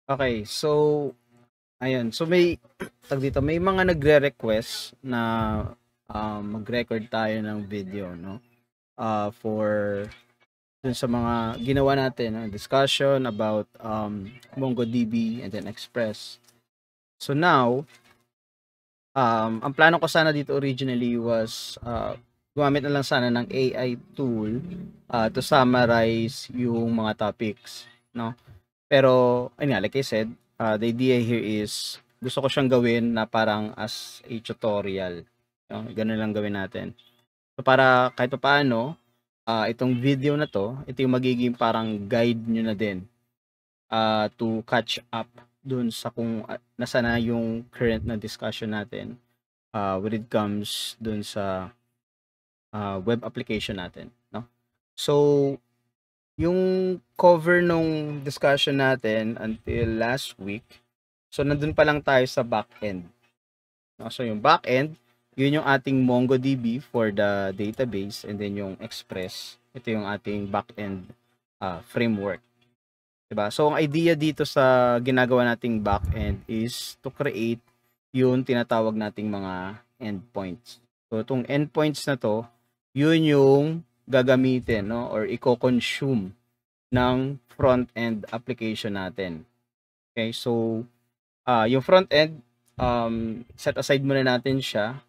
Okay, so ayun. So may dito, may mga nagre-request na mag-record tayo ng video, no? For dun sa mga ginawa natin, discussion about MongoDB and then Express. So now, ang plano ko sana dito originally was gumamit na lang sana ng AI tool to summarize yung mga topics, no? Pero, ayun nga, like I said, the idea here is, gusto ko siyang gawin na parang as a tutorial. No? Ganun lang gawin natin. So, para kahit pa paano, itong video na to, ito yung magiging parang guide nyo na din to catch up dun sa kung nasa na yung current na discussion natin when it comes dun sa web application natin. No? So, yung cover nung discussion natin until last week, so nandun pa lang tayo sa back-end. No? So yung back-end, yun yung ating MongoDB for the database, and then yung Express, ito yung ating back-end framework. Diba? So ang idea dito sa ginagawa nating back-end is to create yung tinatawag nating mga endpoints. So itong endpoints na to, yun yung gagamitin, no, or i-consume ng front-end application natin. Okay, so yung front-end, set aside muna natin siya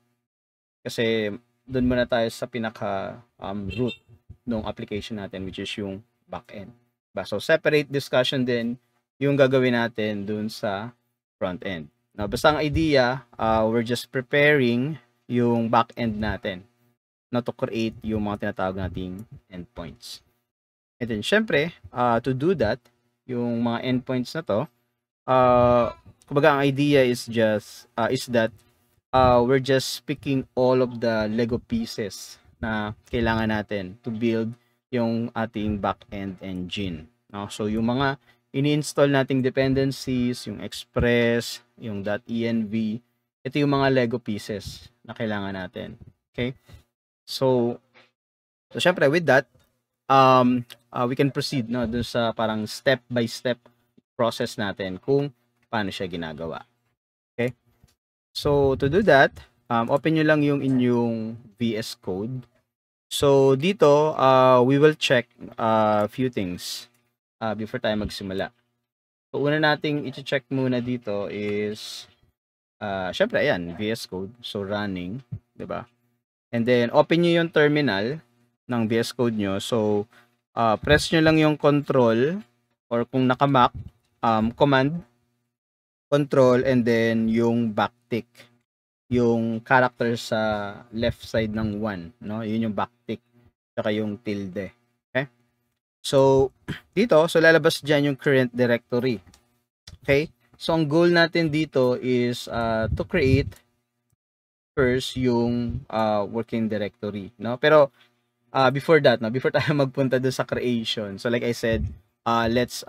kasi doon muna tayo sa pinaka root ng application natin, which is yung back-end. So separate discussion din yung gagawin natin doon sa front-end. Now, basta ang idea, we're just preparing yung back-end natin na to create yung mga tinatawag nating endpoints. And then, syempre, to do that, yung mga endpoints na to, kumbaga ang idea is that we're just picking all of the Lego pieces na kailangan natin to build yung ating back-end engine. No? So, yung mga ini-install nating dependencies, yung Express, yung .env, ito yung mga Lego pieces na kailangan natin. Okay? So syempre with that, we can proceed, no, dun sa parang step by step process natin kung paano siya ginagawa. Okay? So to do that, open nyo lang yung inyong VS Code. So dito, we will check a few things before tayo magsimula. So una nating i-check muna dito is syempre ayan, VS Code. So running, 'di ba? And then open nyo yung terminal ng VS Code nyo. So press nyo lang yung control, or kung naka-Mac, command, control, and then yung backtick. Yung character sa left side ng 1, no? Yun yung backtick. Tsaka yung tilde. Okay? So, dito, so lalabas dyan yung current directory. Okay? So, ang goal natin dito is to create first yung working directory, no? Pero before that, no, before tayo magpunta doon sa creation, so like I said, let's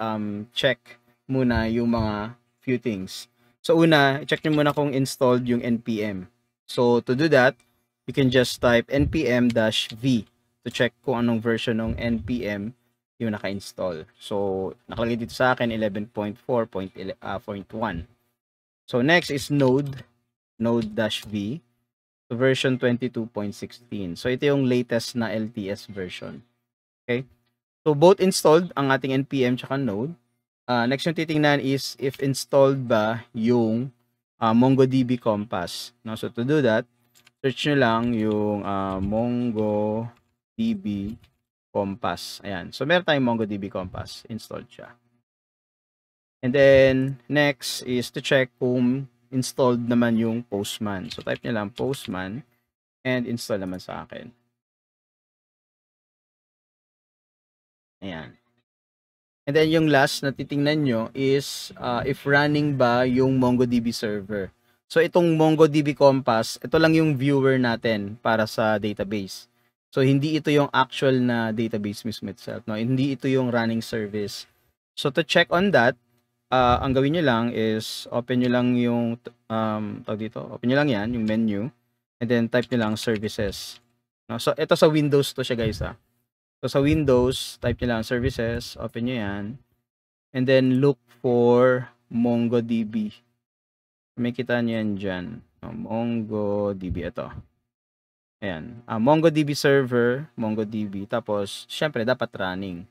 check muna yung mga few things. So una, check nyo muna kung installed yung npm. So to do that, you can just type npm-v to check kung anong version ng npm yung naka-install. So nakalagay dito sa akin 11.4.1. So next is node-v, version 22.16. So ito yung latest na LTS version. Okay? So both installed ang ating npm tsaka node. Next yung titingnan is if installed ba yung MongoDB Compass. No? So to do that, search nyo lang yung MongoDB Compass. Ayan. So meron tayong MongoDB Compass. Installed siya. And then next is to check kung installed naman yung Postman. So type nyo lang Postman and install naman sa akin. Ayan. And then yung last na titingnan nyo is if running ba yung MongoDB server. So itong MongoDB Compass, ito lang yung viewer natin para sa database. So hindi ito yung actual na database mismo itself, no? Hindi ito yung running service. So to check on that, ang gawin nyo lang is open nyo lang yung open nyo lang yan, yung menu, and then type nyo lang services. No? So ito sa Windows to siya, guys. So sa Windows, type nyo lang services, open nyo yan, and then look for MongoDB. May kita nyo yan dyan. MongoDB, ito. Ayan. MongoDB server, MongoDB. Tapos, syempre, dapat running.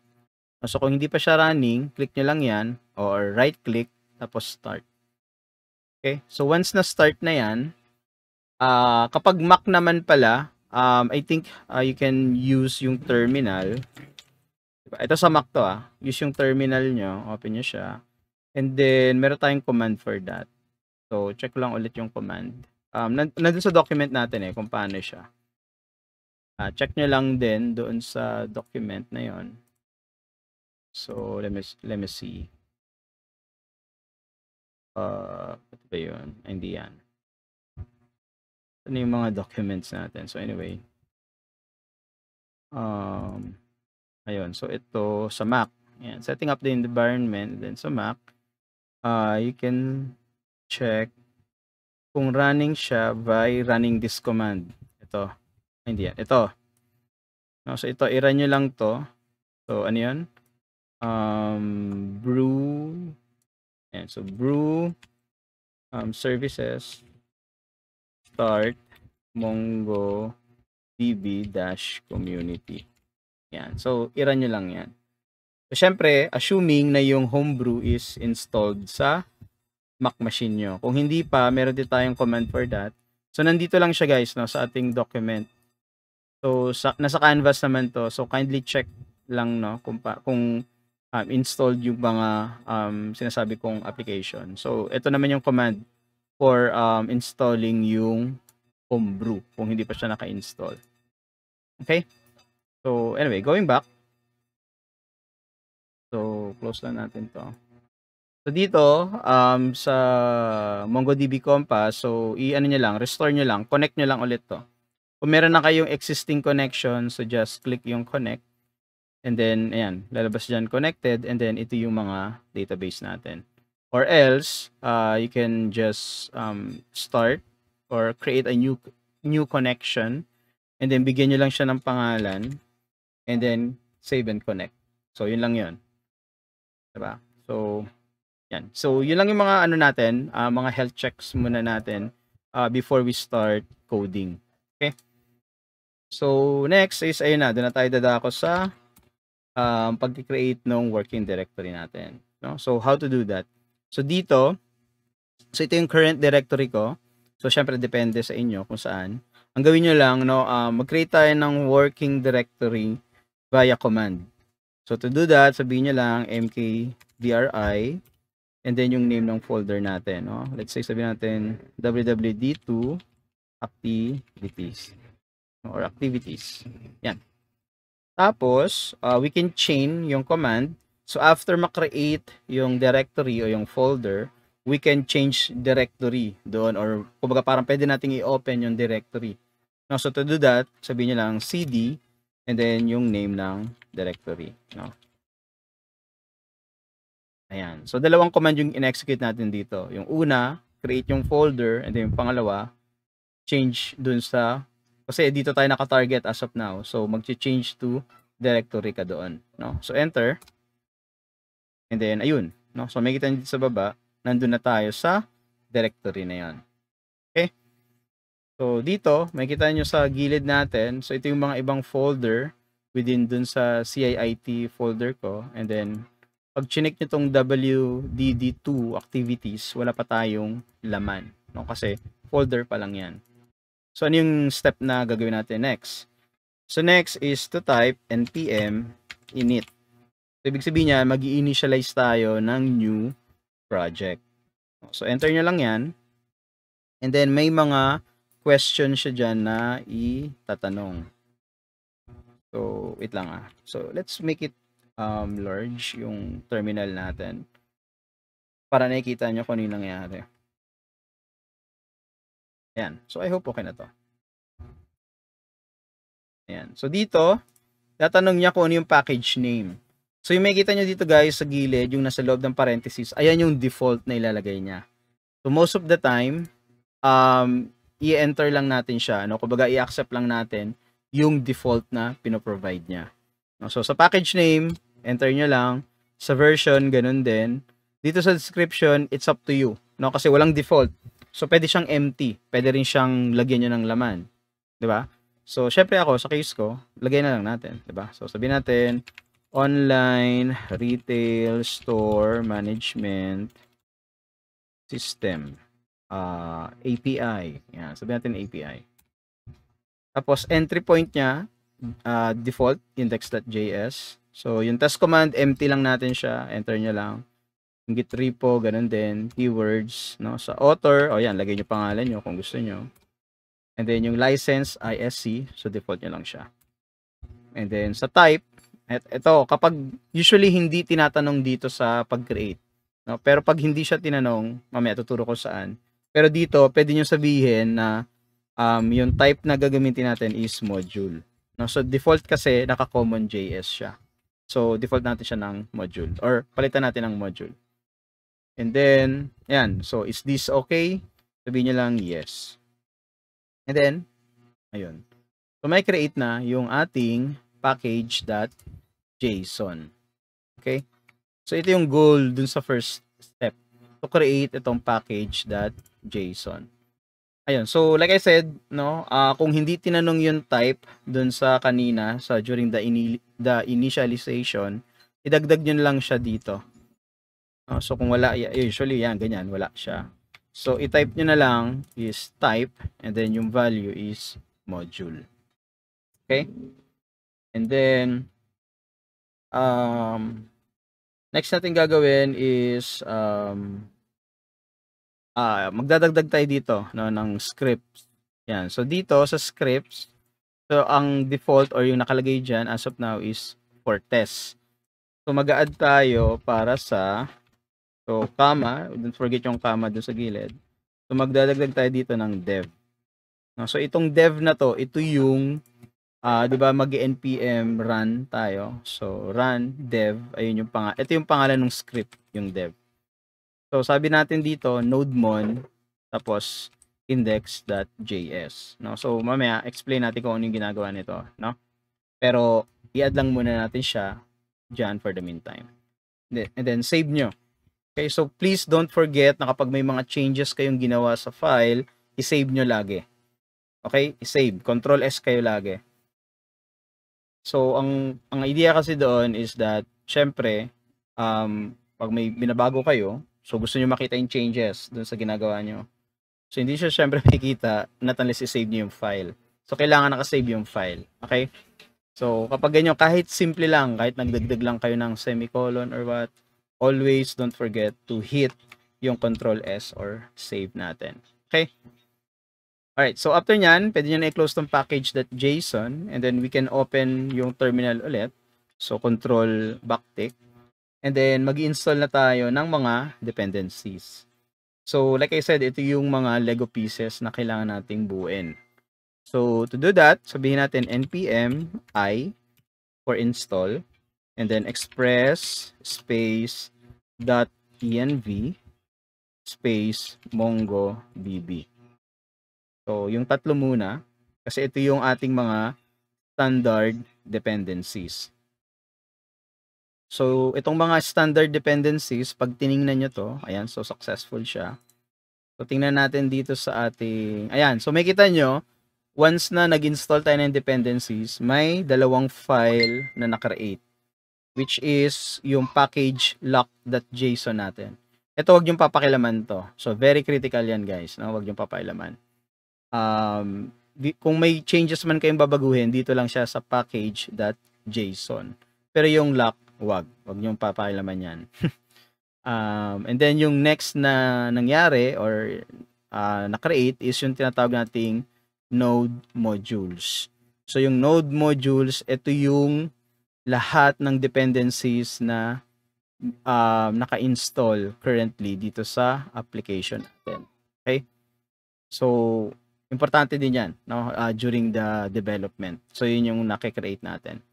So, kung hindi pa siya running, click nyo lang yan, or right-click, tapos start. Okay? So, once na start na yan, kapag Mac naman pala, I think you can use yung terminal. Ito sa Mac to use yung terminal nyo, open nyo siya. And then, meron tayong command for that. So, check lang ulit yung command. Nandun sa document natin kung paano siya. Check nyo lang din doon sa document na yon. So, let me see. Ito ba yun? Hindi yan. Ano yung mga documents natin? So, anyway. Ayun. So, ito sa Mac. Ayan. Setting up the environment. Then sa Mac, you can check kung running siya by running this command. Ito. Hindi yan. Ito. No, so, ito. I-run nyo lang to. So, ano yun? Brew. Ayan. So, brew services start MongoDB-community. Yan. So, i-run nyo lang yan. So, syempre, assuming na yung homebrew is installed sa Mac machine nyo. Kung hindi pa, meron din tayong command for that. So, nandito lang siya guys, no, sa ating document. So, nasa canvas naman to. So, kindly check lang, no, kung installed yung mga sinasabi kong application. So, ito naman yung command for installing yung homebrew kung hindi pa siya naka-install. Okay? So, anyway, going back. So, close lang natin to. So, dito, sa MongoDB Compass, so, i-ano nyo lang, restore nyo lang, connect nyo lang ulit to. Kung meron na kayong existing connection, so just click yung connect. And then, ayan, lalabas dyan connected. And then, ito yung mga database natin. Or else, you can just start or create a new connection. And then, bigyan nyo lang siya ng pangalan. And then, save and connect. So, yun lang yun. Diba? So, yan. So, yun lang yung mga ano natin, mga health checks muna natin before we start coding. Okay? So, next is, ayun na, doon na tayo dadako sa pag-create ng working directory natin. No? So, how to do that? So, dito, so ito yung current directory ko. So, syempre, depende sa inyo kung saan. Ang gawin nyo lang, no, mag-create tayo ng working directory via command. So, to do that, sabihin nyo lang mkdri and then yung name ng folder natin. No? Let's say, sabihin natin wwd2 activities or activities. Yan. Tapos, we can chain yung command. So, after ma-create yung directory o yung folder, we can change directory doon or kumbaga parang pwede nating i-open yung directory. No, so, to do that, sabihin nyo lang cd and then yung name ng directory. No? Ayan. So, dalawang command yung in-execute natin dito. Yung una, create yung folder and then yung pangalawa, change dun sa kasi dito tayo naka-target as of now. So, mag-change to directory ka doon. No? So, enter. And then, ayun. No? So, makikita nyo dito sa baba, nandun na tayo sa directory na yan. Okay? So, dito, makikita nyo sa gilid natin. So, ito yung mga ibang folder within dun sa CIIT folder ko. And then, pag chinek nyo tong WDD2 activities, wala pa tayong laman. No? Kasi, folder pa lang yan. So, ano yung step na gagawin natin next? So, next is to type npm init. So, ibig sabihin niya, mag-i-initialize tayo ng new project. So, enter nyo lang yan. And then, may mga question siya dyan na itatanong. So, wait lang So, let's make it large yung terminal natin. Para nakikita nyo kung ano yung nangyari. Ayan. So, I hope okay na to. Ayan. So, dito, tatanong niya kung ano yung package name. So, yung makikita nyo dito guys sa gilid, yung nasa loob ng parenthesis, ayan yung default na ilalagay niya. So, most of the time, i-enter lang natin siya. No? Kumbaga, i-accept lang natin yung default na pinoprovide niya. No? So, sa package name, enter nyo lang. Sa version, ganun din. Dito sa description, it's up to you, no? Kasi walang default. So pwede siyang empty, pwede rin siyang lagyan niyo ng laman, 'di ba? So syempre ako sa case ko, lagay na lang natin, 'di ba? So sabihin natin online retail store management system API. Yan, sabihin natin API. Tapos entry point niya default index.js. So yung test command empty lang natin siya, enter niyo lang. Yung git repo ganun din, keywords, no? Sa author, o yan, lagay niyo pangalan niyo kung gusto niyo. And then yung license ISC, so default niyo lang siya. And then sa type, ito kapag usually hindi tinatanong dito sa pag-create, no? Pero pag hindi siya tinanong, mamaya tuturo ko saan. Pero dito, pwede niyo sabihin na yung type na gagamitin natin is module. No? So default kasi naka-common JS siya. So default natin siya ng module or palitan natin ng module. And then, yan. So is this okay? Sabihin niyo lang yes. And then, ayun. So may create na yung ating package.json. Okay? So ito yung goal dun sa first step. To create itong package.json. Ayun. So like I said, no, kung hindi tinanong yung type dun sa kanina sa during the initialization, idagdag niyo lang siya dito. So kung wala, usually yan ganyan, wala siya. So i-type niyo na lang is type and then yung value is module. Okay? And then next natin gagawin is magdadagdag tayo dito, no, ng scripts. Yan. So dito sa scripts, so ang default or yung nakalagay diyan as of now is for test. So mag-a-add tayo para sa comma, don't forget yung comma doon sa gilid. So magdadagdag tayo dito ng dev. No, so itong dev na to, ito yung 'di ba mag-npm run tayo. So run dev, ayun yung ito yung pangalan ng script, yung dev. So sabi natin dito nodemon tapos index.js, no? So mamaya explain natin kung ano yung ginagawa nito, no? Pero i-add lang muna natin siya diyan for the meantime. And then save nyo. Okay, so please don't forget na kapag may mga changes kayong ginawa sa file, i-save nyo lagi. Okay? I-save. Control S kayo lagi. So ang idea kasi doon is that syempre pag may binabago kayo, so gusto niyo makita yung changes doon sa ginagawa niyo. So hindi siya syempre makikita not unless i-save niyo yung file. So kailangan naka-save yung file. Okay? So kapag ganyan, kahit simple lang, kahit nagdagdag lang kayo ng semicolon or what, always don't forget to hit yung Control S or save natin. Okay? Alright, so after nyan, pwede nyo na i-close tong package.json and then we can open yung terminal ulit. So control backtick. And then mag-install na tayo ng mga dependencies. So like I said, ito yung mga Lego pieces na kailangan nating buuin. So to do that, sabihin natin npm I for install and then express space .env space mongodb. So yung tatlo muna kasi ito yung ating mga standard dependencies. So itong mga standard dependencies, pag tiningnan nyo to, ayan, so successful siya. So tingnan natin dito sa ating, ayan, so may kita nyo, once na nag-install tayo ng dependencies, may dalawang file na nakreate, which is yung package lock.json natin. Ito, wag yung papakilaman to. So very critical yan guys, no? Wag yung papakilaman. Kung may changes man kayong babaguhin, dito lang siya sa package.json. Pero yung lock, wag yung papakilaman yan. And then yung next na nangyari or na-create is yung tinatawag nating node modules. So yung node modules, ito yung lahat ng dependencies na naka-install currently dito sa application natin. Okay? So importante din yan, no? During the development. So yun yung naki-create natin.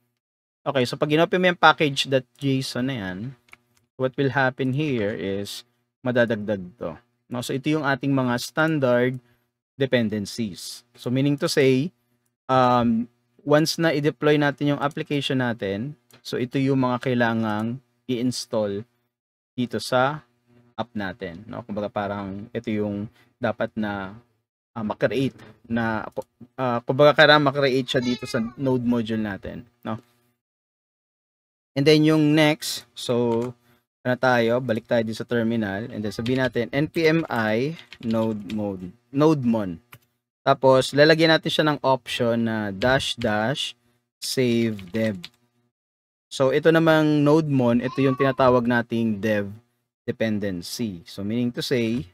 Okay, so pag inopen mo yung package.json na yan, what will happen here is madadagdag to. No? So ito yung ating mga standard dependencies. So meaning to say, once na i-deploy natin yung application natin, so ito yung mga kailangang i-install dito sa app natin, no? Kumbaga parang ito yung dapat na ma-create na kumbaga kailangan ma-create siya dito sa node module natin, no? And then yung next, so ano tayo, balik tayo dito sa terminal, and then sabihin natin npm i nodemon. Tapos lalagyan natin siya ng option na -- save dev. So ito namang nodemon, ito yung tinatawag nating dev dependency. So meaning to say,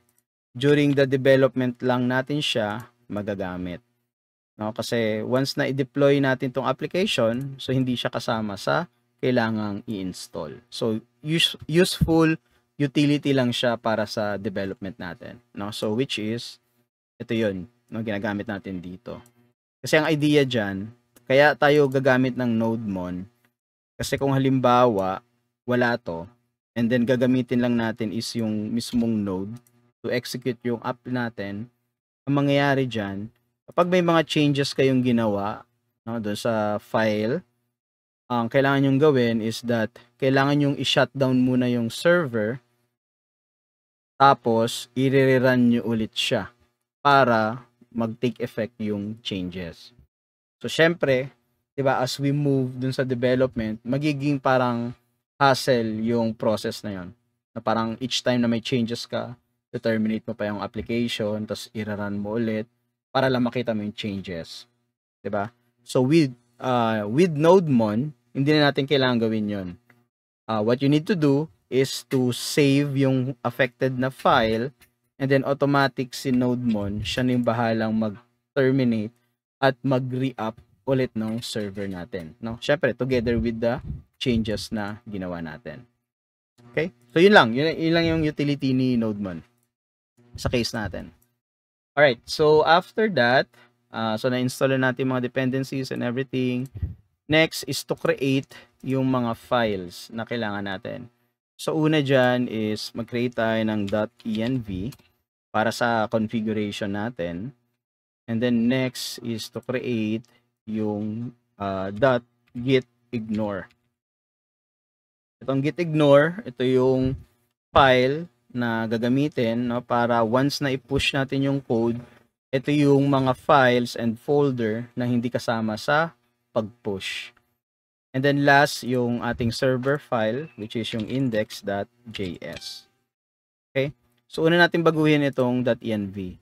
during the development lang natin siya magagamit. No, kasi once na i-deploy natin tong application, so hindi siya kasama sa kailangang i-install. So useful utility lang siya para sa development natin, no? So which is ito 'yun, no, ginagamit natin dito. Kasi ang idea diyan, kaya tayo gagamit ng nodemon kasi kung halimbawa wala to, and then gagamitin lang natin is yung mismong node to execute yung app natin, ang mangyayari diyan, kapag may mga changes kayong ginawa, no, doon sa file, ang kailangan nyong gawin is that kailangan nyong i-shutdown muna yung server, tapos i-rerun nyo ulit siya para mag-take effect yung changes. So syempre, 'di ba, as we move dun sa development, magiging parang hassle yung process na yon. Na parang each time na may changes ka, terminate mo pa yung application, tapos i-run mo ulit para lang makita mo yung changes, 'di ba? So with nodemon, hindi na natin kailangan gawin 'yon. What you need to do is to save yung affected na file, and then automatic si nodemon siya na yung bahalang mag-terminate at mag-re-up ulit ng server natin, no? Syempre together with the changes na ginawa natin. Okay? So yun lang yung utility ni nodemon sa case natin. Alright, so after that, so na-install na natin mga dependencies and everything. Next is to create yung mga files na kailangan natin. So una dyan is mag-create tayo ng .env para sa configuration natin. And then next is to create yung .gitignore. Itong gitignore, ito yung file na gagamitin, no, para once na i-push natin yung code, ito yung mga files and folder na hindi kasama sa pag-push. And then last, yung ating server file, which is yung index.js. Okay? So una natin baguhin itong .env.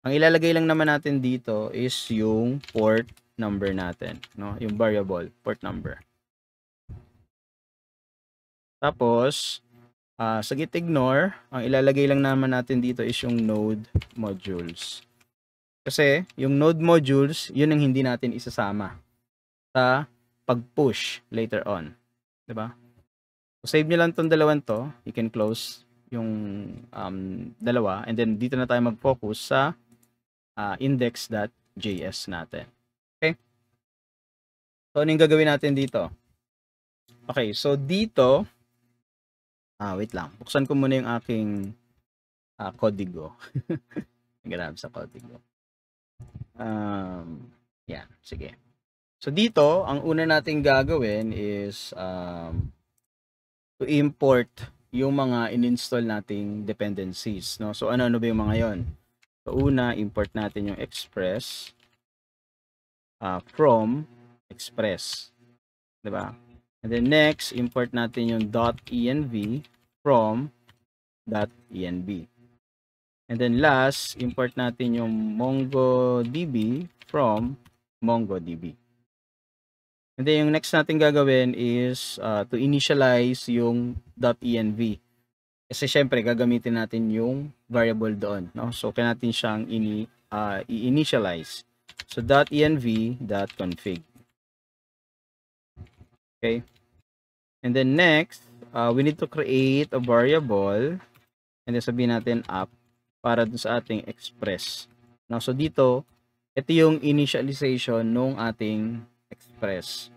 Ang ilalagay lang naman natin dito is yung port number natin, no? Yung variable port number. Tapos sa gitignore, ang ilalagay lang naman natin dito is yung node modules. Kasi yung node modules, yun ang hindi natin isasama sa pag-push later on, 'di ba? So save niyo lang tong dalawang to, you can close yung dalawa, and then dito na tayo mag-focus sa index.js natin. Okay? So ano yung gagawin natin dito? Okay, so dito wait lang. Buksan ko muna yung aking Codigo. Grab sa Codigo. Yan, sige. So dito, ang una nating gagawin is to import yung mga in-install nating dependencies, no? So ano ba yung mga yon? So una, import natin yung Express from Express, 'di ba? And then next, import natin yung .env from .env. And then last, import natin yung MongoDB from MongoDB. And then yung next natin gagawin is to initialize yung .env. Kasi syempre gagamitin natin yung variable doon, no? So kaya natin siyang i-initialize. So .env.config. Okay? And then next, we need to create a variable, and then sabihin natin app para dun sa ating express. Now, so dito, ito yung initialization nung ating express.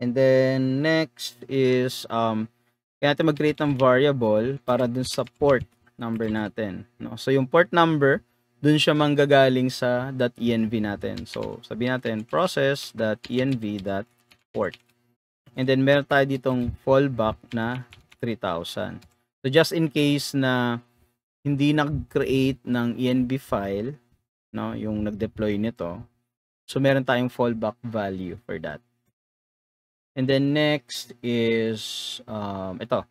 And then next is kaya natin mag-create ng variable para dun sa port number natin, no? So yung port number, dun siya manggagaling sa .env natin. So sabihin natin process.env.port. And then meron tayo ditong fallback na 3,000. So just in case na hindi nag-create ng env file, no, yung nag-deploy nito, so meron tayong fallback value for that. And then next is ito.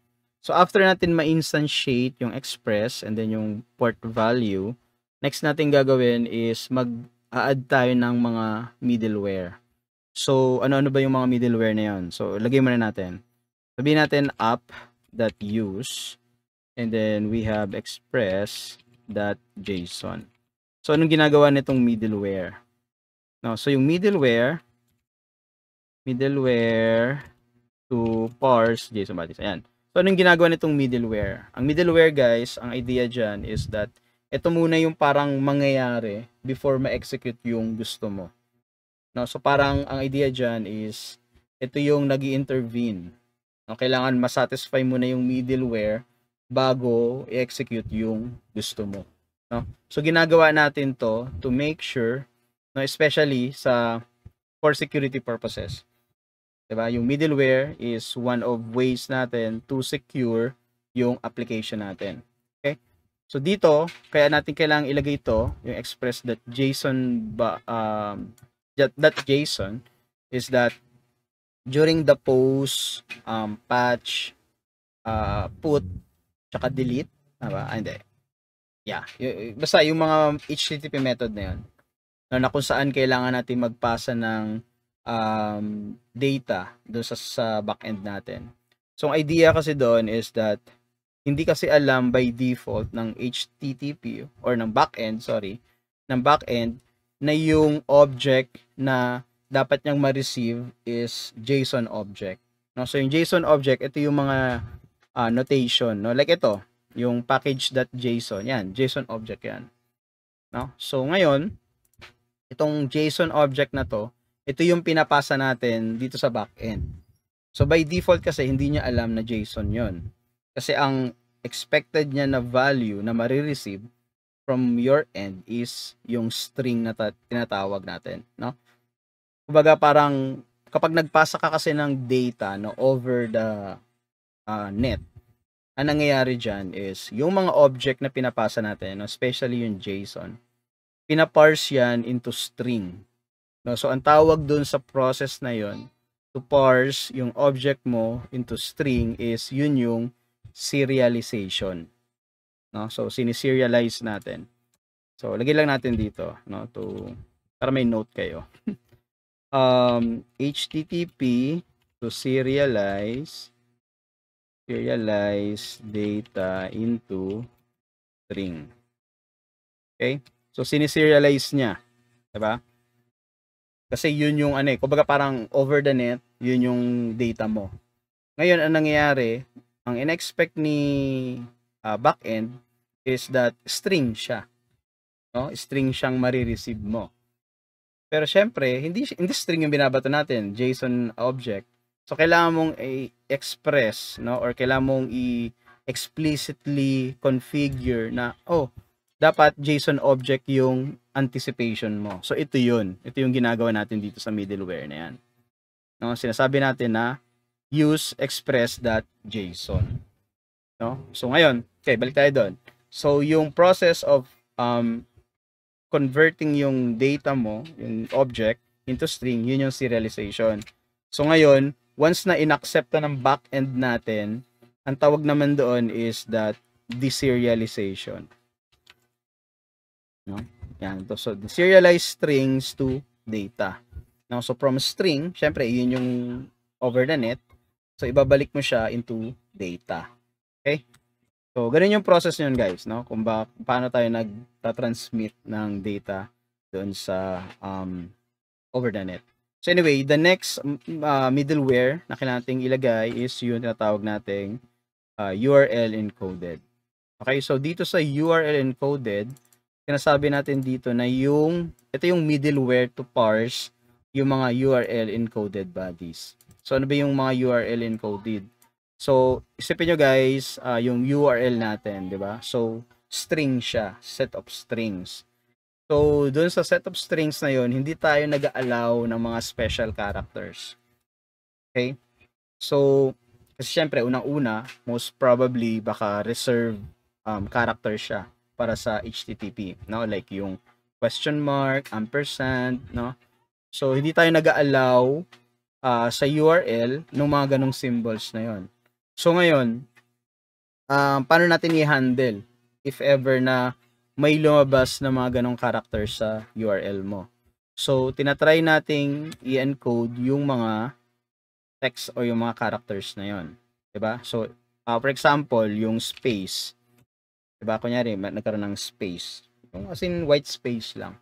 So after natin ma-instantiate yung express and then yung port value, next natin gagawin is mag-add tayo ng mga middleware. So ano-ano ba yung mga middleware na yun? So lagay muna natin. Sabihin natin app.use and then we have express.json. So anong ginagawa nitong middleware? No, so yung middleware to parse JSON bodies. Ayan. So anong ginagawa nitong middleware? Ang middleware guys, ang idea dyan is that ito muna yung parang mangyayari before ma-execute yung gusto mo. No, so parang ang idea dyan is ito yung nag-i-intervene. No, kailangan ma-satisfy mo na yung middleware bago i-execute yung gusto mo. No? So ginagawa natin to make sure, no, especially for security purposes. Diba? Yung middleware is one of ways natin to secure yung application natin. Okay? So dito, kaya natin kailangang ilagay ito, yung express.json is that during the post, patch, put, tsaka delete, diba? Hindi. Yeah. Basta yung mga HTTP method na yun, na kung saan kailangan natin magpasa ng data doon sa backend natin. So, ang idea kasi doon is that hindi kasi alam by default ng HTTP or ng backend na yung object na dapat niyang ma-receive is JSON object. No? So, yung JSON object, ito yung mga notation. No? Like ito, yung package.json. Yan, JSON object yan. No? So, ngayon, itong JSON object na to, ito yung pinapasa natin dito sa backend. So by default kasi hindi niya alam na JSON yon. Kasi ang expected niya na value na marireceive from your end is yung string na tinatawag natin, no? Kumbaga parang kapag nagpasa ka kasi ng data, no, over the net, ang nangyayari dyan is yung mga object na pinapasa natin, no, especially yung JSON, pinaparse yan into string. No, so ang tawag dun sa process na yon to parse yung object mo into string is yun yung serialization. No, so siniserialize natin. So lagay lang natin dito, no, para may note kayo. HTTP to serialize data into string. Okay? So siniserialize niya, 'di ba? Kasi yun yung kumbaga parang over the net, yun yung data mo. Ngayon, ang nangyayari, ang in-expect ni backend is that string siya. No? String siyang marireceive mo. Pero syempre, hindi string yung binabato natin, JSON object. So, kailangan mong i-express, no? Or kailangan mong i-explicitly configure na, dapat JSON object yung anticipation mo. So, ito yun. Ito yung ginagawa natin dito sa middleware na yan. No? Sinasabi natin na use express.json. No? So, ngayon, okay, balik tayo doon. So, yung process of converting yung data mo, yung object, into string, yun yung serialization. So, ngayon, once na inaccept na ng backend natin, ang tawag naman doon is that deserialization. No? Yan. So, serialize strings to data. Now, so from string, syempre, yun yung over the net. So, ibabalik mo siya into data. Okay? So, ganun yung process yun, guys, no? Kung paano tayo nagtatransmit ng data doon sa over the net. So, anyway, the next middleware na kailangan nating ilagay is yung tinatawag nating URL encoded. Okay? So, dito sa URL encoded, sinasabi natin dito na ito yung middleware to parse yung mga URL encoded bodies. So, ano ba yung mga URL encoded? So, isipin nyo guys, yung URL natin, di ba? So, string siya, set of strings. So, dun sa set of strings na yon, hindi tayo nag-allow ng mga special characters. Okay? So, Kasi syempre, unang-una, most probably, baka reserve character siya para sa HTTP, no? Like yung question mark, ampersand, no? So, hindi tayo nag-allow sa URL ng mga ganong symbols na yon. So, ngayon, paano natin i-handle if ever na may lumabas na mga ganong character sa URL mo? So, tinatry nating i-encode yung mga text o yung mga characters na yon, 'di ba? So, for example, yung space, 'di ba? Kunyari, nagkaroon ng space. Yung as in white space lang.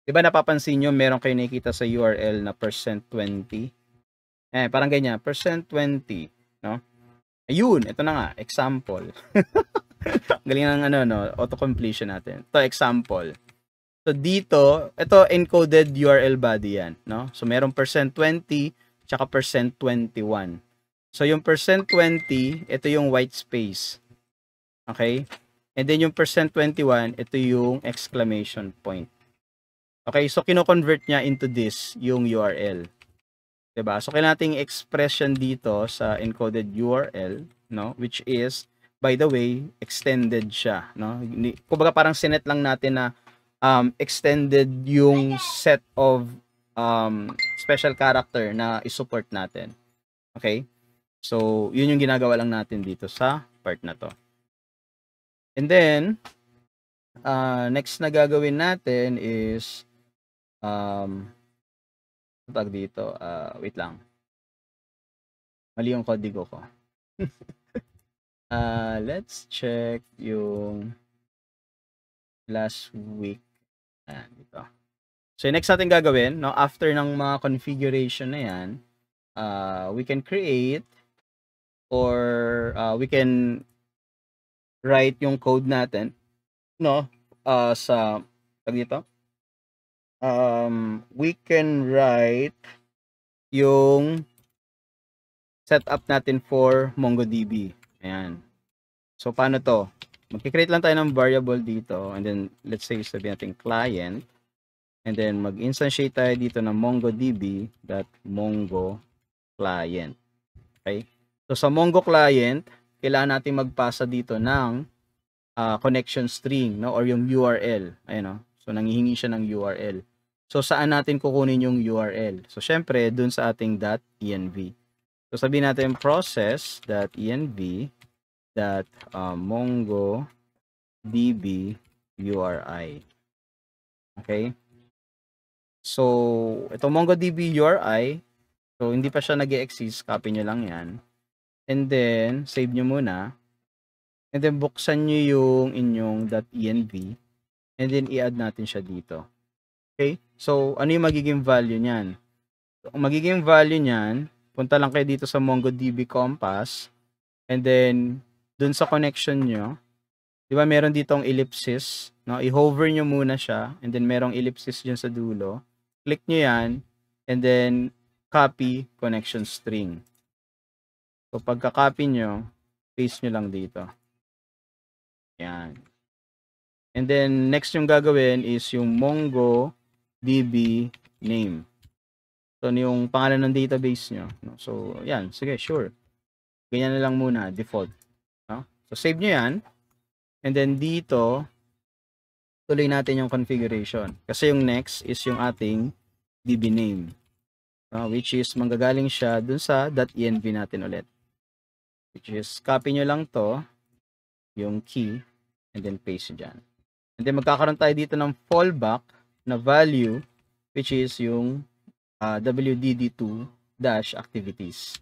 'Di ba napapansin niyo meron kayo nakikita sa URL na %20? Parang ganyan, %20, no? Ayun, ito na nga, example. Galing ng ano, no, auto-completion natin. Ito, example. So, dito, ito, encoded URL body yan, no? So, merong %20, tsaka %21. So, yung %20, ito yung white space. Okay? And then, yung %21, ito yung exclamation point. Okay? So, kino-convert niya into this, yung URL. Diba? So, kailangan nating expression dito sa encoded URL, no? Which is, by the way, extended siya, no? Kumbaga parang sinet lang natin na extended yung set of special character na isupport natin. Okay? So, yun yung ginagawa lang natin dito sa part na to. And then, next na gagawin natin is tag dito, wait lang. Mali yung kodigo ko. Let's check yung last week. Ayan, dito. So, next natin gagawin, no, after ng mga configuration na yan, we can create or we can write yung code natin, no, sa tag dito. We can write yung setup natin for MongoDB. Ayan. So, paano to? Mag-create lang tayo ng variable dito and then, let's say, sabihin natin client and then, mag-instantiate tayo dito ng MongoDB.mongo client. Okay? So, sa Mongo client, kailangan natin magpasa dito ng connection string, no? Or yung URL. Ayan, no? So, nanghihingi siya ng URL. So, saan natin kukunin yung URL? So, syempre, dun sa ating .env. So, sabihin natin process.env .mongodb URI. Okay? So, itong MongoDB URI, so, hindi pa siya nag-e-exist. Copy nyo lang yan. And then, save nyo muna. And then, buksan nyo yung inyong .env. And then, i-add natin siya dito. Okay? So, ano yung magiging value niyan? So, ang magiging value niyan, punta lang kayo dito sa MongoDB Compass. And then, dun sa connection nyo, di ba meron ditong ellipsis? No? I-hover nyo muna siya. And then, merong ellipsis dyan sa dulo. Click nyo yan. And then, copy connection string. So, pagka-copy nyo, paste nyo lang dito. Yan. And then, next yung gagawin is yung MongoDB name. So, yung pangalan ng database nyo. No? So, yan. Sige, sure. Ganyan na lang muna, default. No? So, save nyo yan. And then, dito, tuloy natin yung configuration. Kasi yung next is yung ating DB name. Which is, manggagaling siya dun sa .env natin ulit. Which is, copy nyo lang to, yung key, and then paste dyan. And then, magkakaroon tayo dito ng fallback na value, which is yung wdd2-activities.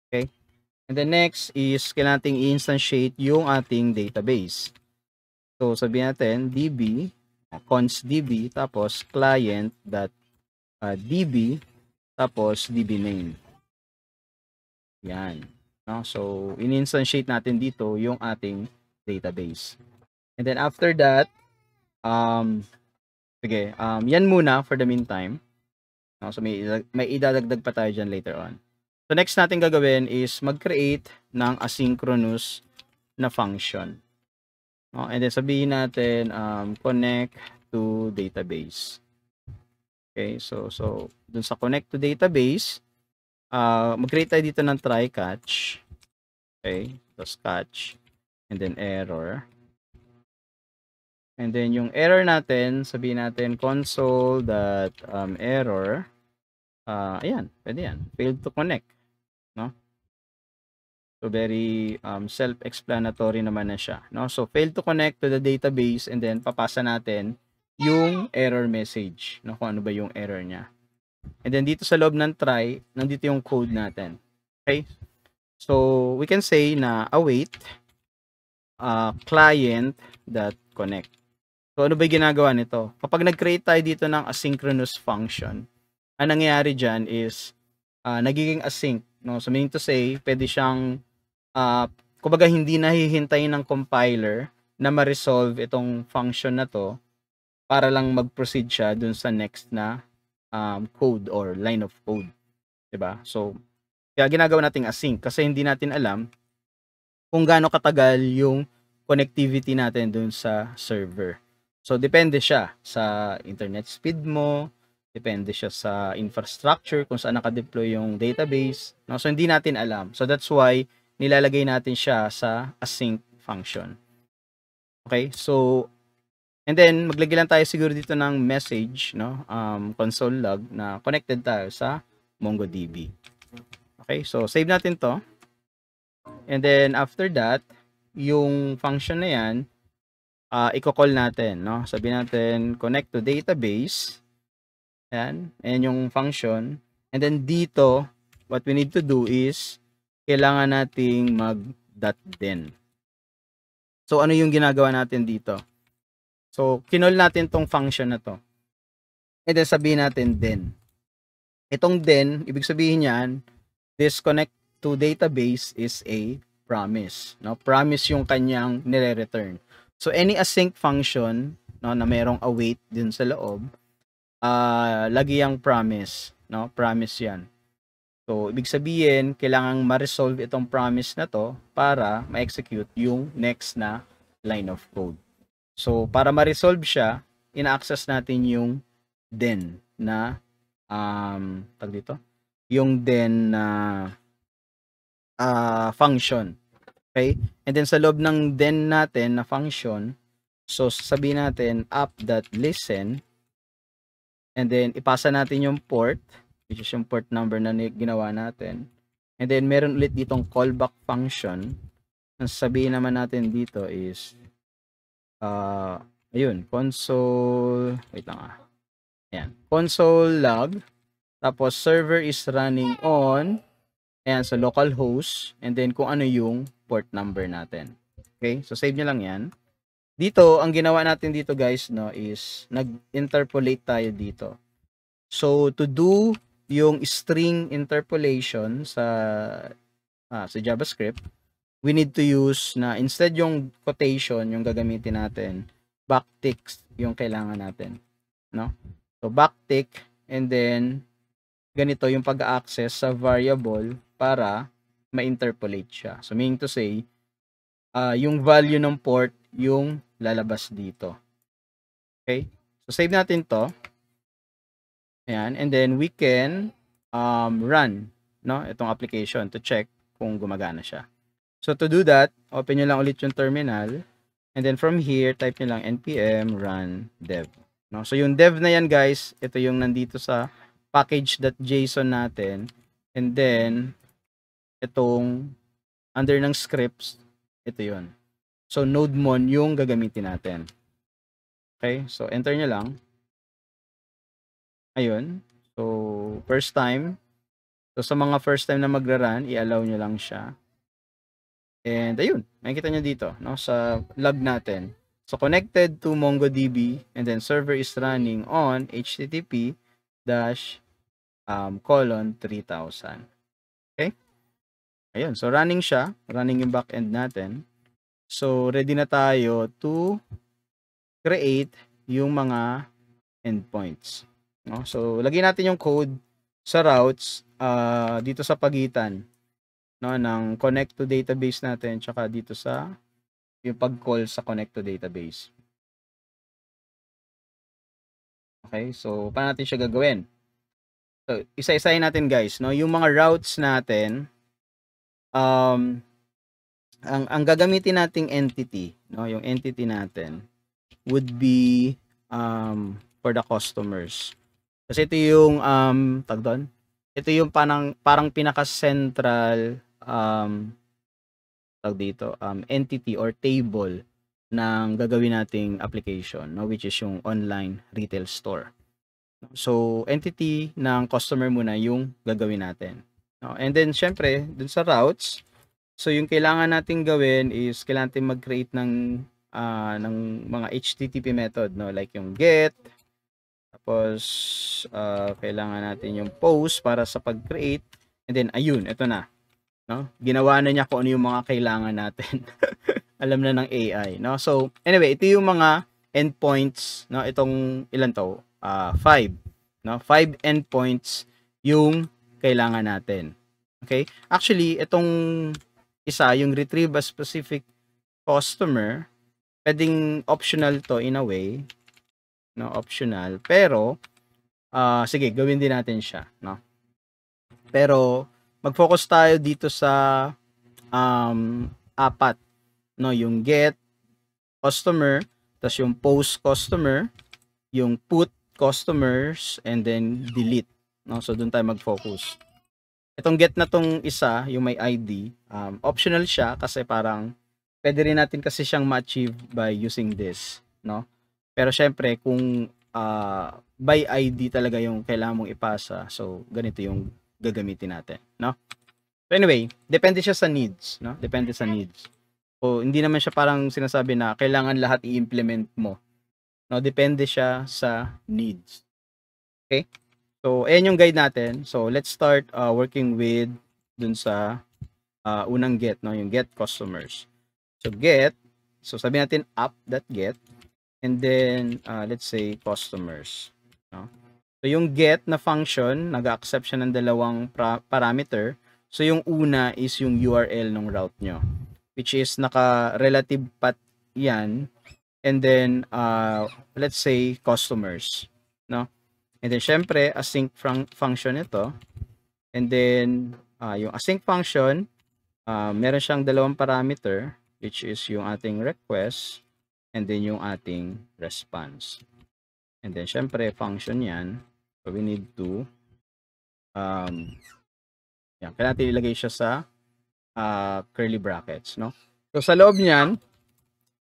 Okay? And then, next is, kailangan nating i-instantiate yung ating database. So, sabihin natin, db, const db, tapos client.db, tapos db name. Yan. No? So, in-instantiate natin dito yung ating database. And then, after that, sige, yan muna for the meantime. No? So, may idadagdag pa tayo dyan later on. So, next natin gagawin is mag-create ng asynchronous na function. No? And then, sabihin natin, connect to database. Okay, so dun sa connect to database, mag-create tayo dito ng try catch. Okay, so catch and then error. And then yung error natin, sabihin natin console.error. Ayan, pwede yan. Failed to connect, no? So very self-explanatory naman na siya, no? So failed to connect to the database, and then papasa natin yung error message, no? Kung ano ba yung error niya. And then dito sa loob ng try, nandito yung code natin. Okay? So we can say na await client.connect. So ano ba yung ginagawa nito? Kapag nag-create tayo dito ng asynchronous function, ang nangyayari dyan is nagiging async, no? So meaning to say, pwede siyang kumbaga hindi nahihintay ng compiler na ma-resolve itong function na to para lang mag-proceed siya dun sa next na code or line of code, 'di ba? So kaya ginagawa nating async kasi hindi natin alam kung gaano katagal yung connectivity natin dun sa server. So depende siya sa internet speed mo, depende siya sa infrastructure kung saan naka-deploy yung database, no? So hindi natin alam. So that's why nilalagay natin siya sa async function. Okay? So and then maglagay lang tayo siguro dito ng message, no? Console log na connected tayo sa MongoDB. Okay? So save natin 'to. And then after that, yung function na 'yan, i-call natin, no? Sabihin natin connect to database. Yan, ayan yung function. And then dito, what we need to do is kailangan nating mag.then. So ano yung ginagawa natin dito? So kinol natin tong function na to. And then sabihin natin then. Itong then, ibig sabihin niyan, this connect to database is a promise, no? Promise yung kanyang nire-return. So any async function, no, na merong await din sa loob, lagi yung promise, no? Promise 'yan. So ibig sabihin, kailangang ma-resolve itong promise na to para ma-execute yung next na line of code. So para ma-resolve siya, ina-access natin yung then na tag dito, yung then na function. Okay? And then sa loob ng then natin na function, so sabihin natin app.listen, and then ipasa natin yung port, which is yung port number na ginawa natin. And then meron ulit ditong callback function. Ang sabihin naman natin dito is ayun, console, wait lang ayan, console log, tapos server is running on, ayan, sa localhost, and then kung ano yung port number natin. Okay, so save nyo lang yan. Dito, ang ginawa natin dito guys, no, is nag-interpolate tayo dito. So to do yung string interpolation sa JavaScript, we need to use na instead yung quotation yung gagamitin natin, backtick yung kailangan natin, no? So backtick, and then ganito yung pag-access sa variable para ma-interpolate siya. So meaning to say, yung value ng port yung lalabas dito. Okay? So save natin to. Ayan, and then we can run, no, itong application to check kung gumagana siya. So to do that, open nyo lang ulit yung terminal, and then from here, type nyo lang npm run dev. No? So yung dev na yan guys, ito yung nandito sa package.json natin, and then itong under ng scripts, ito yun. So nodemon yung gagamitin natin. Okay, so enter nyo lang. Ayun. So first time. So sa mga first time na magra-run, i-allow nyo lang siya. And ayun, makikita nyo dito, no, sa log natin. So connected to MongoDB, and then server is running on http://:3000. Okay? Ayun, so running siya, running yung backend natin. So ready na tayo to create yung mga endpoints. No? So lagyan natin yung code sa routes dito sa pagitan, no, ng connect to database natin tsaka dito sa yung pag-call sa connect to database. Okay, so paano natin siya gagawin? So isa-isahin natin guys, no, yung mga routes natin ang gagamitin nating entity, no, yung entity natin would be for the customers. Kasi ito yung tag doon. Ito yung parang pinaka-central tag dito, entity or table ng gagawin nating application, no, which is yung online retail store. So, entity ng customer muna yung gagawin natin. No? And then, syempre, dun sa routes, so yung kailangan natin gawin is kailangan natin mag-create ng mga HTTP method, no? Like yung get, tapos kailangan natin yung post para sa pag-create, and then, ayun, ito na. No? Ginawa na niya kung ano yung mga kailangan natin. Alam na ng AI, no? So, anyway, ito yung mga endpoints, no? Itong ilan to? 5, no? 5 endpoints yung kailangan natin. Okay? Actually, itong isa, yung retrieve a specific customer, pwedeng optional to in a way, no? Optional, pero sige, gawin din natin siya, no? Pero mag-focus tayo dito sa apat, no, yung get customer, tas yung post customer, yung put customers, and then delete, no? So doon tayo mag-focus. Itong get na tong isa, yung may ID, optional siya kasi parang pwede rin natin kasi siyang ma-achieve by using this, no? Pero syempre kung by ID talaga yung kailangan mong ipasa, so ganito yung gagamitin natin, no? So anyway, depende siya sa needs, no? Depende sa needs. So hindi naman siya parang sinasabi na kailangan lahat i-implement mo. No, depende siya sa needs. Okay? So ayan yung guide natin. So let's start working with dun sa unang get, no, yung get customers. So get, so sabi natin app.get, and then let's say customers, no? So yung get na function, nag-accept siya ng dalawang parameter. So yung una is yung URL ng route nyo, which is naka-relative path yan, and then let's say customers, no? And then syempre async function ito, and then yung async function, meron siyang dalawang parameter, which is yung ating request and then yung ating response. And then syempre function yan, so we need to yan, kailangan natin ilagay siya sa curly brackets, no? So sa loob niyan,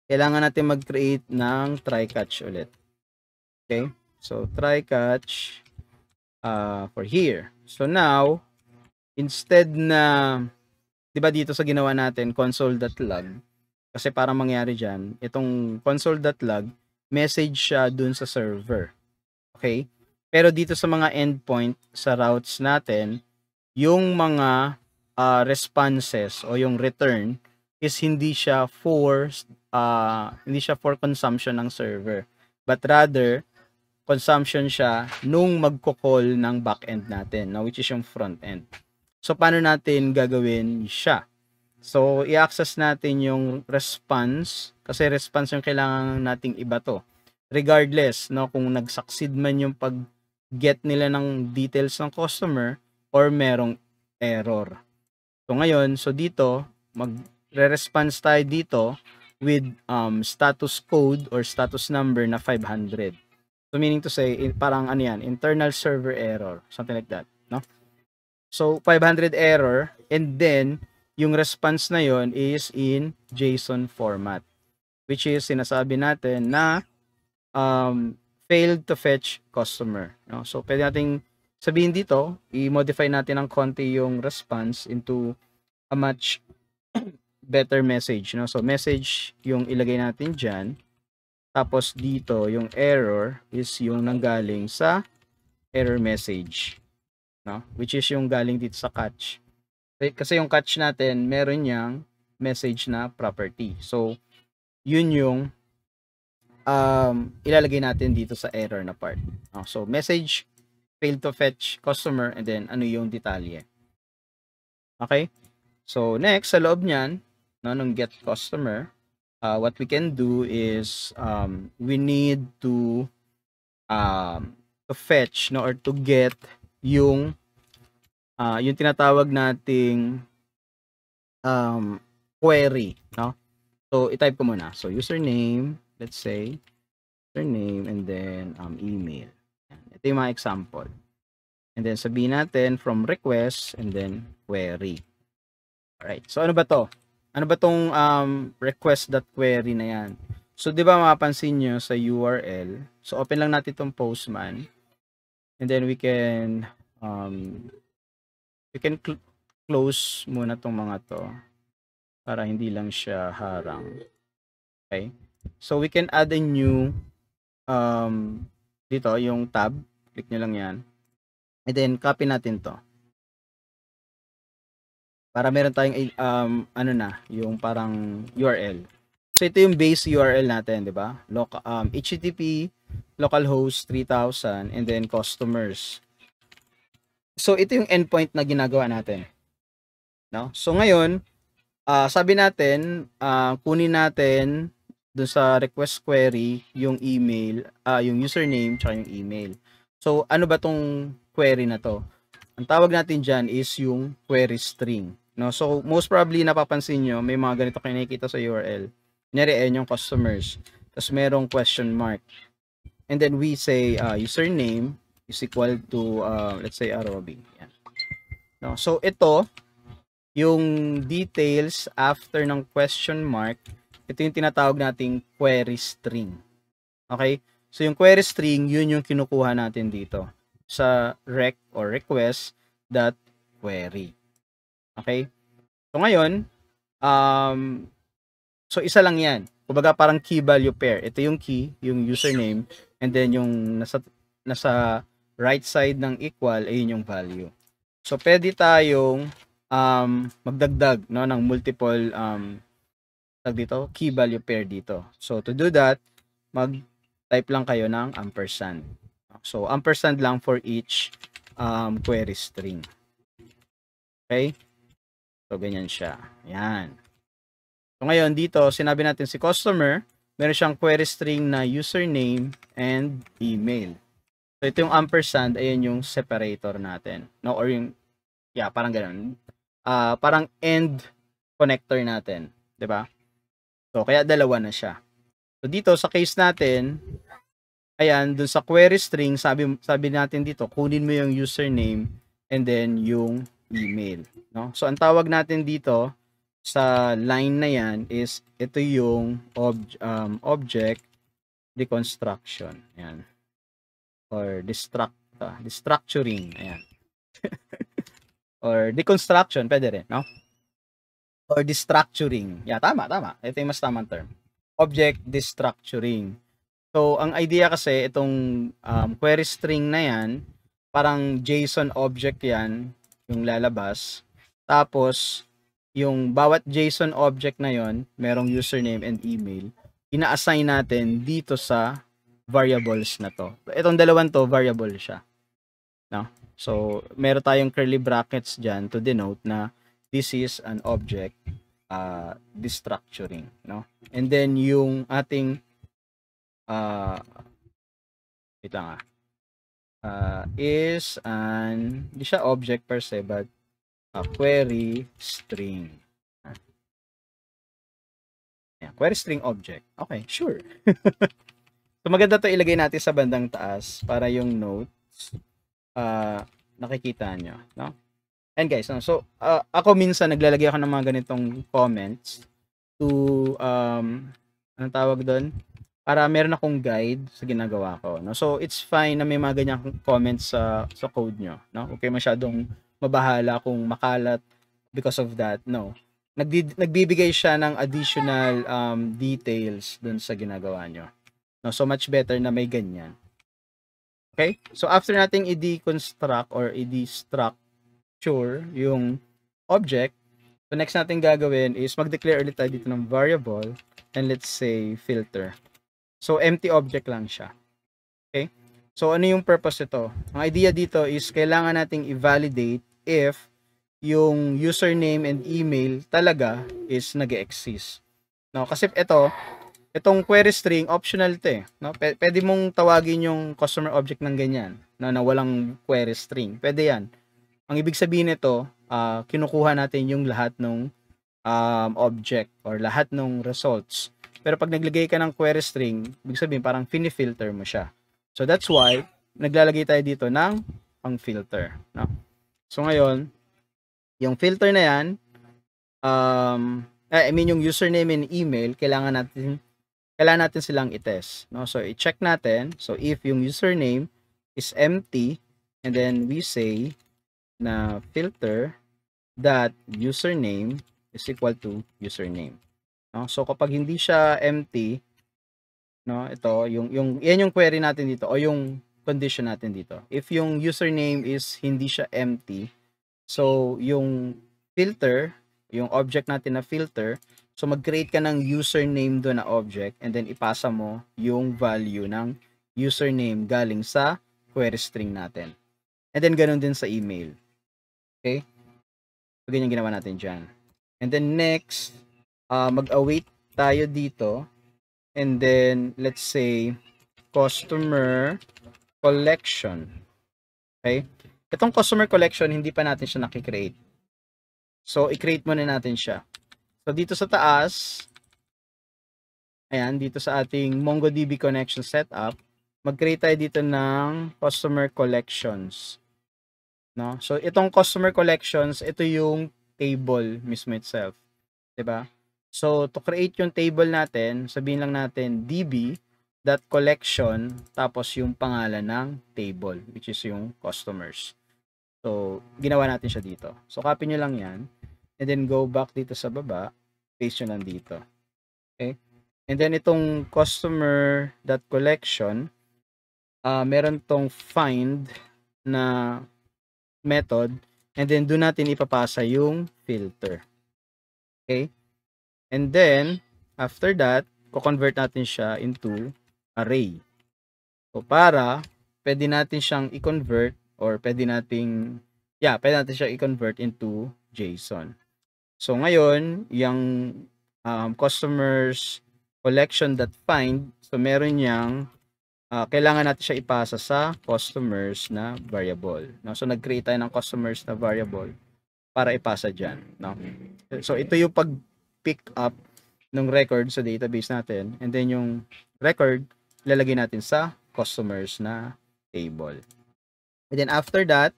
kailangan natin mag-create ng try catch ulit. Okay? So try catch for here. So now, instead na, di ba dito sa ginawa natin, console.log, kasi para mangyari dyan, itong console.log, message siya dun sa server. Okay? Pero dito sa mga endpoint, sa routes natin, yung mga responses o yung return is hindi siya for consumption ng server, but rather consumption siya nung magko-call ng backend natin, no, which is yung front end. So paano natin gagawin siya? So i-access natin yung response, kasi response yung kailangan nating iba to, regardless, no, kung nag-succeed man yung pag-get nila ng details ng customer or merong error. So ngayon, so dito magre-response tayo dito with status code or status number na 500. So meaning to say, parang ano yan, internal server error, something like that, no? So 500 error, and then yung response na yon is in JSON format, which is sinasabi natin na failed to fetch customer, no? So pwede nating sabihin dito, i-modify natin ng konti yung response into a much better message, no? So message yung ilagay natin dyan, tapos dito yung error is yung nanggaling sa error message, no? Which is yung galing dito sa catch, kasi yung catch natin meron niyang message na property. So yun yung ilalagay natin dito sa error na part, no? So message failed to fetch customer, and then ano yung detalye. Okay? So next, sa loob niyan, no, nung get customer, what we can do is we need to fetch, no, or to get yung tinatawag nating query, no? So, i-type ko muna. So, username, let's say, username, and then email. Ito yung mga example. And then, sabihin natin from request, and then query. Alright. So, ano ba to? Ano ba tong request.query na yan? So, di ba mapapansin nyo sa URL? So, open lang natin itong Postman. And then, we can close muna tong mga to para hindi lang siya harang. Okay? So, we can add a new dito, yung tab. Click nyo lang yan. And then, copy natin to. Para meron tayong, yung parang URL. So, ito yung base URL natin, di ba? HTTP, localhost 3000, and then customers. So, ito yung endpoint na ginagawa natin. No? So, ngayon, sabi natin, kunin natin dun sa request query yung email, yung username tsaka yung email. So, ano ba tong query na to? Ang tawag natin dyan is yung query string. No? So, most probably napapansin nyo, may mga ganito kayo nakikita sa URL. Kunyari, ayan yung customers. Tapos merong question mark. And then we say username is equal to, let's say, Arobi. Yan. No? So, ito, yung details after ng question mark, ito yung tinatawag nating query string. Okay? So, yung query string, yun yung kinukuha natin dito sa rec or request.query. Okay? So, ngayon, so isa lang yan. Kumbaga parang key value pair. Ito yung key, yung username, and then yung nasa right side ng equal, ayun yung value. So, pwede tayong magdagdag, no, ng multiple key value pair dito. So, to do that, mag-type lang kayo ng ampersand. So, ampersand lang for each query string. Okay? So, ganyan siya. Yan. So, ngayon, dito, sinabi natin si customer, meron siyang query string na username and email. So, ito yung ampersand, ayan yung separator natin. No? Or yung, parang ganun. Parang end connector natin. 'Di ba? So, kaya dalawa na siya. So, dito, sa case natin, ayan, dun sa query string, sabi natin dito, kunin mo yung username and then yung email. No? So, ang tawag natin dito sa line na yan is, ito yung object deconstruction. Ayan. Or destructuring. Ayan. Or deconstruction, pwede rin, no? Or destructuring. Tama. Ito yung mas tamang term. Object destructuring. So, ang idea kasi, itong query string na yan, parang JSON object yan, yung lalabas. Tapos, yung bawat JSON object na yon, merong username and email, ina-assign natin dito sa variables na to. Itong dalawang to, variable siya. No? So, meron tayong curly brackets dyan to denote na this is an object destructuring. No? And then, yung ating wait lang is hindi siya object per se, but query string. Query string object. Okay, sure. So, maganda to ilagay natin sa bandang taas para yung notes nakikita nyo, no? And guys, so ako minsan naglalagay ako ng mga ganitong comments to anong tawag doon? Para meron akong guide sa ginagawa ko, no? So it's fine na may mga ganyang comments sa code nyo, no? Okay, masyadong mabahala kung makalat because of that, no. Nagbibigay siya ng additional details doon sa ginagawa nyo. No, so much better na may ganyan. Okay? So, after nating i-deconstruct or i-destructure yung object, so next natin gagawin is mag-declare ulit tayo dito ng variable and let's say filter. So, empty object lang siya. Okay? So, ano yung purpose ito? Ang idea dito is kailangan nating i-validate if yung username and email talaga is nag-exist. No? Kasi itong query string, optional ito eh. No? Pwede mong tawagin yung customer object ng ganyan, na walang query string. Pwede yan. Ang ibig sabihin nito, kinukuha natin yung lahat ng object or lahat ng results. Pero pag naglagay ka ng query string, ibig sabihin parang fini-filter mo siya. So that's why naglalagay tayo dito ng pang-filter, no? So ngayon, yung filter na yan, yung username and email, kailangan natin silang i-test, no? So i-check natin. So if yung username is empty, and then we say na filter that username is equal to username, no? So kapag hindi siya empty, no, ito yan yung query natin dito o yung condition natin dito. If yung username is hindi siya empty, so yung filter, yung object natin na filter, so mag-create ka ng username doon na object, and then ipasa mo yung value ng username galing sa query string natin. And then ganun din sa email. Okay? So ganyan ginawa natin dyan. And then next, mag-await tayo dito, and then let's say customer collection. Okay? Itong customer collection, hindi pa natin siya nakikreate. So, i-create muna natin siya. So, dito sa taas, ayan, dito sa ating MongoDB connection setup, mag-create tayo dito ng customer collections. No? So, itong customer collections, ito yung table mismo itself. Diba? So, to create yung table natin, sabihin lang natin db.collection, tapos yung pangalan ng table, which is yung customers. So, ginawa natin siya dito. So, copy nyo lang yan. And then, go back dito sa baba. Paste nyo lang dito. Okay? And then, itong customer.collection, meron tong find na method. And then, doon natin ipapasa yung filter. Okay? And then, after that, ko-convert natin siya into array. So, pwede natin siyang i-convert or pwede natin siyang i-convert into JSON. So, ngayon, yung customers collection.find, so meron niyang, kailangan natin siya ipasa sa customers na variable. No? So, nag-create tayo ng customers na variable para ipasa dyan. No? So, ito yung pag-pick up ng record sa database natin, and then yung record, lalagay natin sa customers na table. And then after that,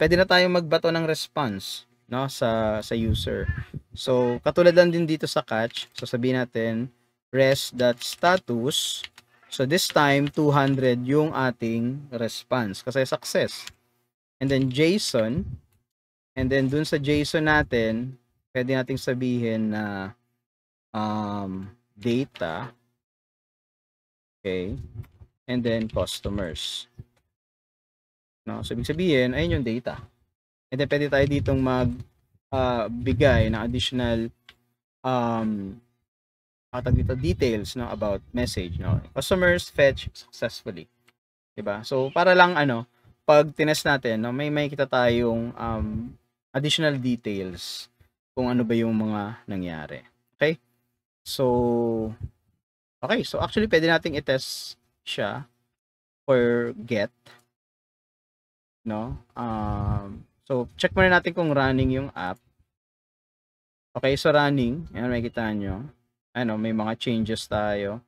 pwede na tayong magbato ng response, no, sa user. So, katulad lang din dito sa catch. So, sabihin natin res.status. So, this time 200 yung ating response kasi success. And then JSON. And then dun sa JSON natin, pwede nating sabihin na data. Okay. And then customers. No, so ibig sabihin, ayun yung data. And then pwede tayo ditong bigay ng additional details, no, about message, no. Customers fetch successfully. Diba? So para lang pag tinest natin, no, may kita tayong additional details kung ano ba yung mga nangyari. Okay? So actually pwede nating i-test siya for get, no? So check muna natin kung running yung app. Okay, so running, ayan, makikita nyo, may mga changes tayo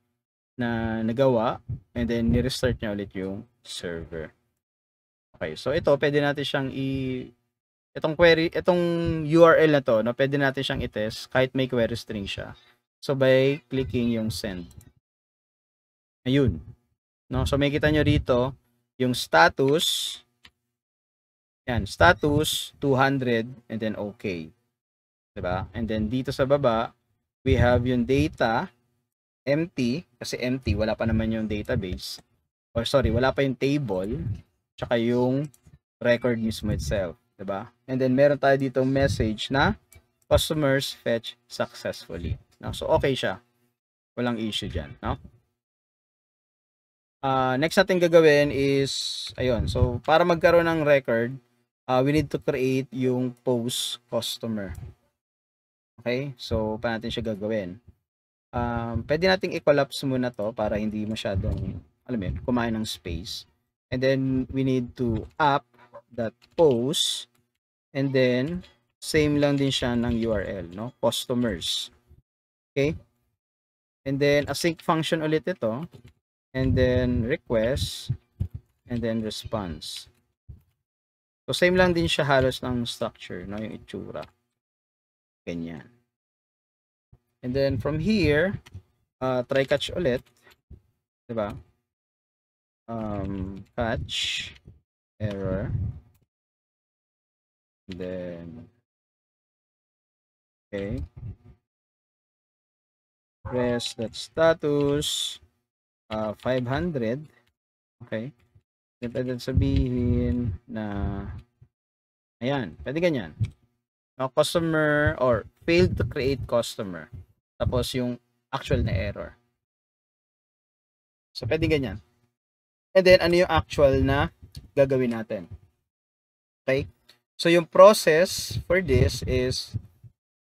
na nagawa, and then ni-restart niya ulit yung server. Okay, so ito pwede natin siyang itong URL na to, no, pwede natin siyang i-test kahit may query string siya. So by clicking yung send. Ayun. No, so makikita nyo rito yung status. Yan, status 200 and then okay. Diba? And then dito sa baba, we have yung data empty kasi empty, wala pa naman yung database. Or sorry, wala pa yung table tsaka yung record mismo itself, diba? And then meron tayo dito message na customers fetch successfully. No? So okay siya. Walang issue diyan, no? Next natin gagawin is ayun. So para magkaroon ng record, we need to create yung post customer. Okay? So, paano natin siya gagawin? Pwede nating i-collapse muna to para hindi masyadong, kumain ng space. And then, we need to app.post and then same lang din siya ng URL, no? Customers. Okay? And then async function ulit ito, and then request, and then response. So same lang din siya halos ng structure, no? Yung itsura. Ganyan. And then from here, try catch ulit, 'di ba? Catch error, and then okay, res.status 500. Okay, then pwede sabihin na ayan, pwede ganyan. Now, customer or failed to create customer, tapos yung actual na error. So pwede ganyan. And then ano yung actual na gagawin natin? Okay? So yung process for this is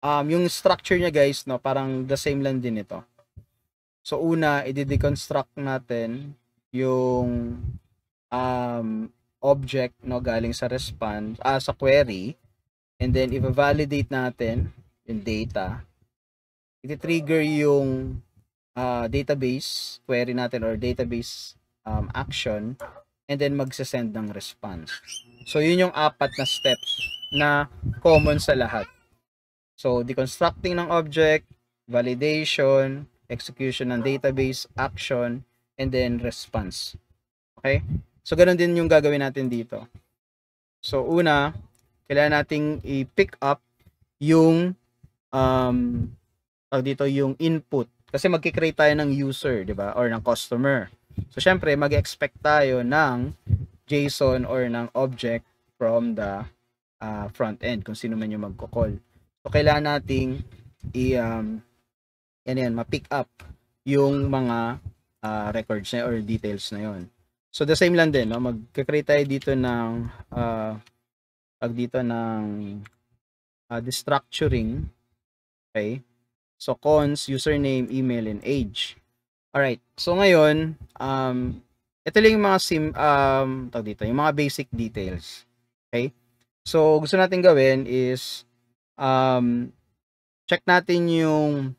yung structure niya, guys, no, parang the same lang din ito. So una, i-deconstruct natin yung object, no, galing sa response, sa query, and then i-validate natin yung data. I-trigger yung database query natin or database action, and then magsasend ng response. So yun yung 4 na steps na common sa lahat. So deconstructing ng object, validation, execution ng database action, and then response. Okay? So ganun din yung gagawin natin dito. So una, kailangan nating i-pick up yung dito yung input, kasi magki-create tayo ng user, 'di ba? Or ng customer. So syempre, mag-expect tayo ng JSON or ng object from the front end kung sino man yung magko-call. So kailangan nating ma-pick up yung mga records na or details na yon. So the same lang din, no? Mag-create tayo dito ng destructuring. Okay? So cons, username, email, and age. Alright. So ngayon, ito lang yung mga yung mga basic details. Okay? So gusto natin gawin is check natin yung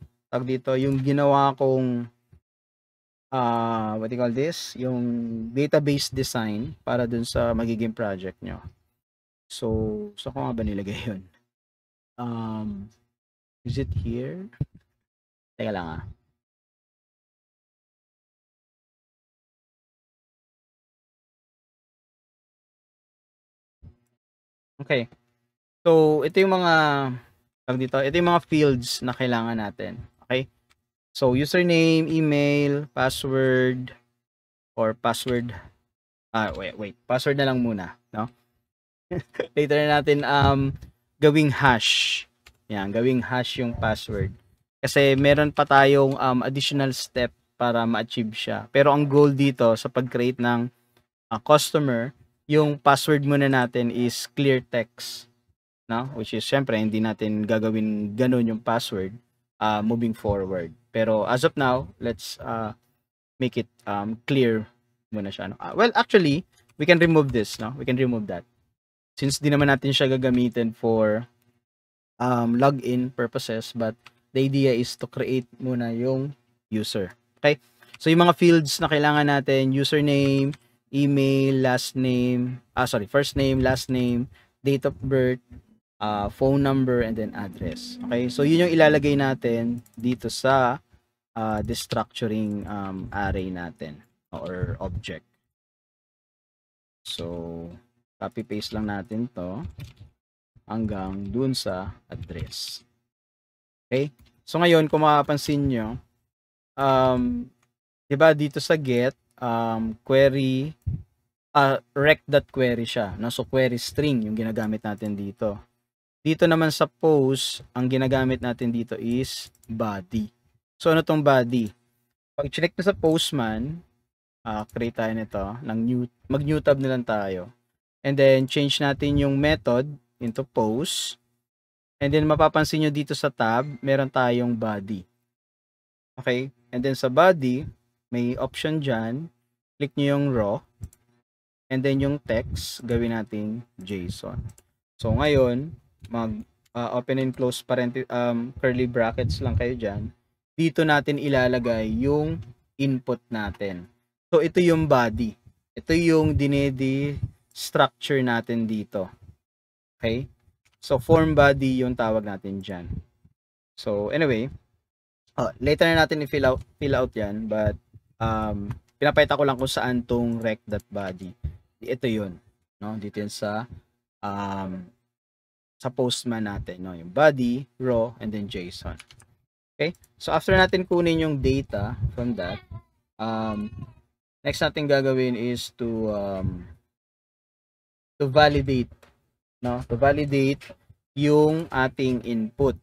yung ginawa kong what do you call this? Yung database design para dun sa magiging project nyo. So ko nga ba nilagay yun? Is it here? Teka lang . Okay. So ito yung mga ito yung mga fields na kailangan natin. Okay? So username, email, password, or password. Wait. Password na lang muna, no? Later na natin gawing hash. Yan, gawing hash yung password. Kasi meron pa tayong additional step para ma-achieve siya. Pero ang goal dito sa pag-create ng customer, yung password muna natin is clear text, no? Which is syempre hindi natin gagawin ganun yung password moving forward. Pero as of now, let's make it clear muna siya, no? Well, actually, we can remove this, no? We can remove that. Since di naman natin siya gagamitin for login purposes, but the idea is to create muna yung user. Okay? So yung mga fields na kailangan natin, username, email, first name, last name, date of birth, phone number, and then address. Okay? So yun yung ilalagay natin dito sa destructuring array natin or object. So copy paste lang natin to hanggang dun sa address. Okay? So ngayon, kung makapansin nyo, diba dito sa get, query, rec.query siya. No? So query string yung ginagamit natin dito. Dito naman sa post, ang ginagamit natin dito is body. So ano tong body? Pag check na sa postman, create tayo nito, mag-new tab na lang tayo. And then change natin yung method into post. And then mapapansin nyo dito sa tab, meron tayong body. Okay? And then sa body, may option dyan. Click nyo yung raw. And then yung text, gawin nating JSON. So ngayon, open and close curly brackets lang kayo dyan. Dito natin ilalagay yung input natin. So, ito yung body. Ito yung dinedi structure natin dito. Okay? So, form body yung tawag natin dyan. So, anyway, later na natin i-fill out yan, but pinapayta ko lang kung saan tong rec.body. Ito yun. No? Dito yun sa Postman natin. No? Yung body, raw, and then JSON. Okay? So, after natin kunin yung data from that, next natin gagawin is to validate, no? To validate yung ating input.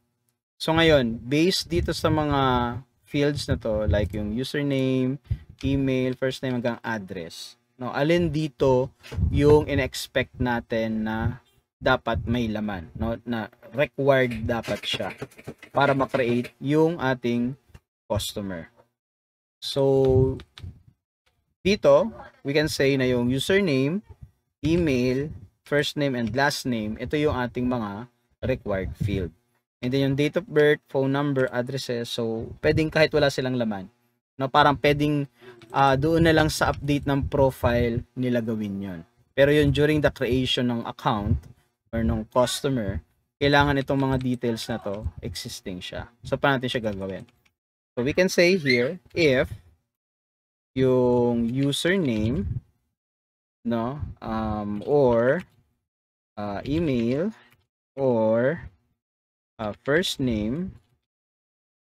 So ngayon, based dito sa mga fields na to, like yung username, email, first name hanggang address, no? Alin dito yung in-expect natin na dapat may laman, no? Na required dapat siya para ma-create yung ating customer. So dito, we can say na yung username, email, first name, and last name, ito yung ating mga required field. And then yung date of birth, phone number, addresses, so pwedeng kahit wala silang laman. No, parang pwedeng doon na lang sa update ng profile nila gawin yon. Pero yun during the creation ng account or ng customer, kailangan itong mga details na to existing siya. So paano natin siya gagawin? So we can say here, if yung username, no, or email, or first name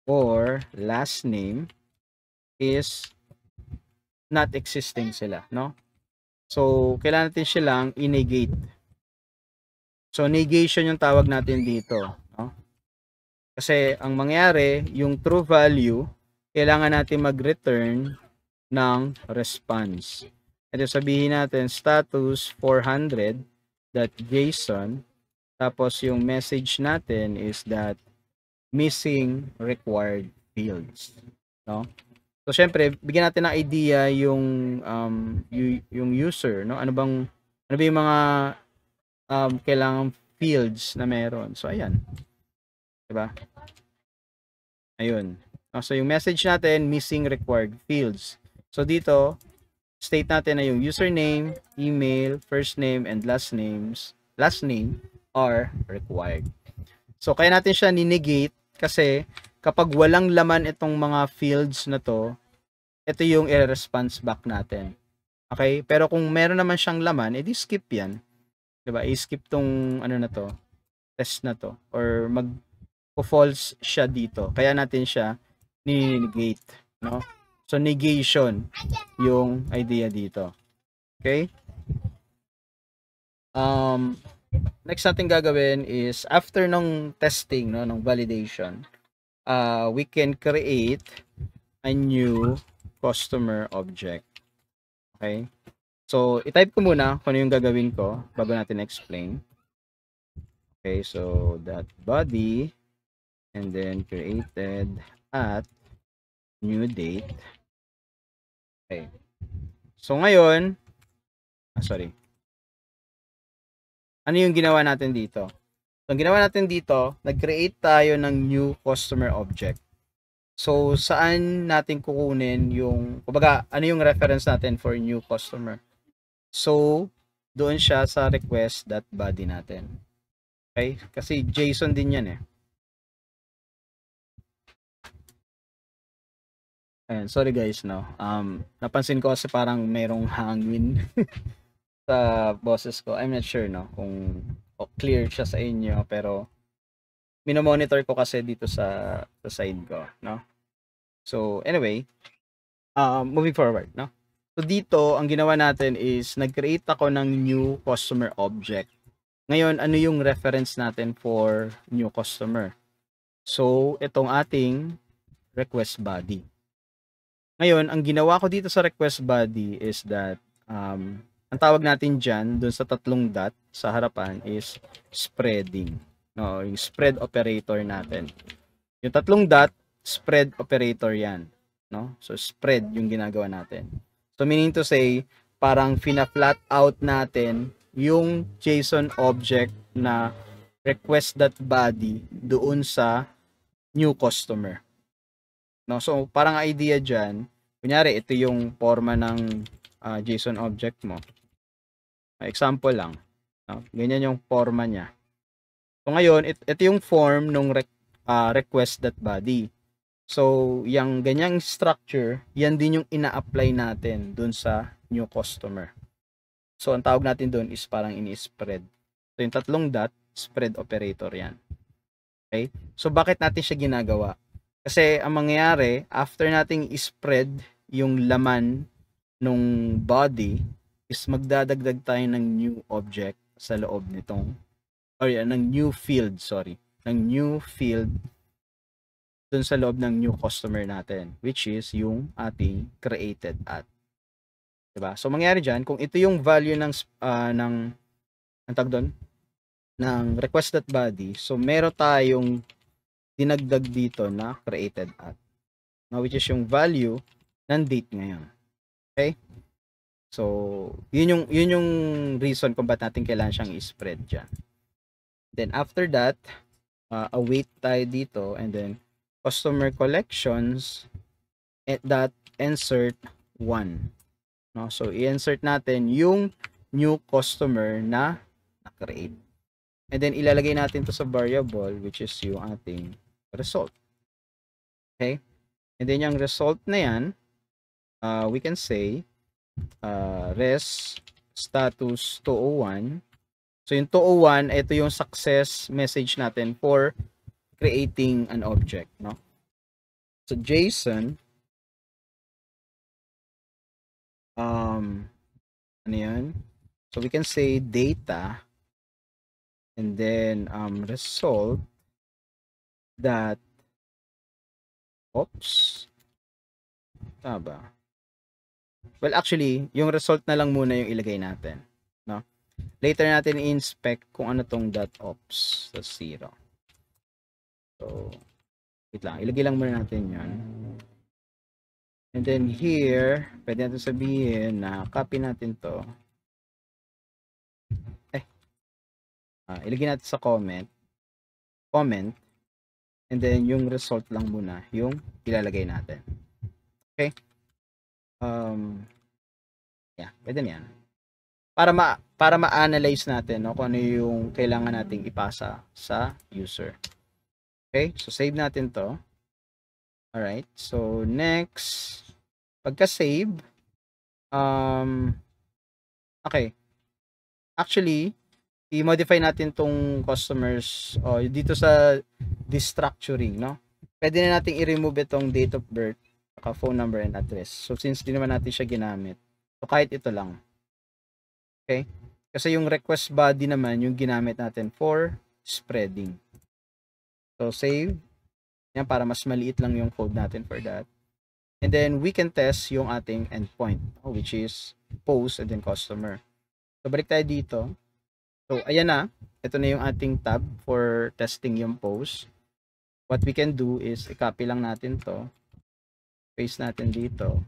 or last name is not existing sila, no? So kailangan natin silang i-negate. So negation yung tawag natin dito, no? Kasi ang mangyari, yung true value, kailangan natin mag-return ng response. Ito sabihin natin status 400.json, tapos yung message natin is that missing required fields, no? So syempre, bigyan natin ng idea yung yung user, no? Ano ba yung mga kailangang fields na meron. So ayan. 'Di ba? Ayun. So yung message natin, missing required fields. So dito, state natin na yung username, email, first name, and last name are required. So kaya natin siya ni-negate kasi kapag walang laman itong mga fields na to, ito yung i-response back natin. Okay? Pero kung meron naman siyang laman, edi skip yan. 'Di ba? I-skip tong ano na to, test na to, or false siya dito. Kaya natin siya ni-negate, no? So negation yung idea dito. Okay? Next natin gagawin is after ng testing, no, ng validation, we can create a new customer object. Okay? So i-type ko muna kung ano yung gagawin ko bago natin explain. Okay, so that body and then created at new date. Okay. So ngayon, sorry. Ano yung ginawa natin dito? So, ang ginawa natin dito, nag-create tayo ng new customer object. So, saan natin kukunin yung, kumbaga, ano yung reference natin for new customer? So, doon siya sa request.body natin. Okay? Kasi JSON din yan eh. Ayan, sorry guys, no. Napansin ko kasi parang mayroong hangin sa boses ko. I'm not sure, no, kung clear siya sa inyo, pero minomonitor ko kasi dito sa side ko, no. So, anyway, moving forward, no. So, dito, ang ginawa natin is nag-create ako ng new customer object. Ngayon, ano yung reference natin for new customer? So, itong ating request body. Ngayon, ang ginawa ko dito sa request body is that ang tawag natin dyan, dun sa tatlong dot sa harapan is spreading. No, yung spread operator natin. Yung tatlong dot, spread operator yan. No? So, spread yung ginagawa natin. So, meaning to say, parang fina-flat out natin yung JSON object na request.body doon sa new customer. No? So, parang idea dyan, kunyari, ito yung forma ng JSON object mo. Example lang. No? Ganyan yung forma niya. So, ngayon, ito yung form ng request.body. So, yung ganyang structure, yan din yung ina-apply natin dun sa new customer. So, ang tawag natin dun is parang ini-spread. So, yung tatlong dot, spread operator yan. Okay? So, bakit natin siya ginagawa? Kasi, ang mangyayari, after nating spread yung laman nung body, is magdadagdag tayo ng new object sa loob nitong, or yan, ng new field, ng new field dun sa loob ng new customer natin, which is yung ating created at. Diba? So, mangyari dyan, kung ito yung value ng ng request.body, so meron tayong dinagdag dito na created at. Now, which is yung value ng date ngayon. Okay? So, yun yung reason kung ba't natin kailangan siyang i-spread dyan. Then, after that, await tayo dito, and then, customer collections that insert 1. No? So, i-insert natin yung new customer na na-create. And then, ilalagay natin to sa variable, which is yung ating result. Okay? And then, yung result na yan, we can say, res status 201. So, yung 201, ito yung success message natin for creating an object, no? So, JSON, ano yan? So, we can say data, and then, result, that, tama ba? Well, actually, yung result na lang muna yung ilagay natin, no? Later natin i-inspect kung ano tong .ops, so 0. So, wait lang, ilagay lang muna natin yan. And then here, pwede natin sabihin na copy natin to. Ilagay natin sa comment, and then yung result lang muna yung ilalagay natin. Okay? Yeah, pwede na yan. Para ma-analyze natin, no, kung ano yung kailangan nating ipasa sa user. Okay? So, save natin to. Alright. So, next, pagka-save, okay. Actually, i-modify natin tong customers dito sa destructuring, no? Pwede na nating i-remove itong date of birth, saka phone number and address. So, since di naman natin siya ginamit, so kahit ito lang. Okay? Kasi yung request body naman, yung ginamit natin for spreading. So, save. Yan, para mas maliit lang yung code natin for that. And then, we can test yung ating endpoint, which is post and then customer. So, balik tayo dito. So, ayan na. Ito na yung ating tab for testing yung post. What we can do is, i-copy lang natin to. Paste natin dito.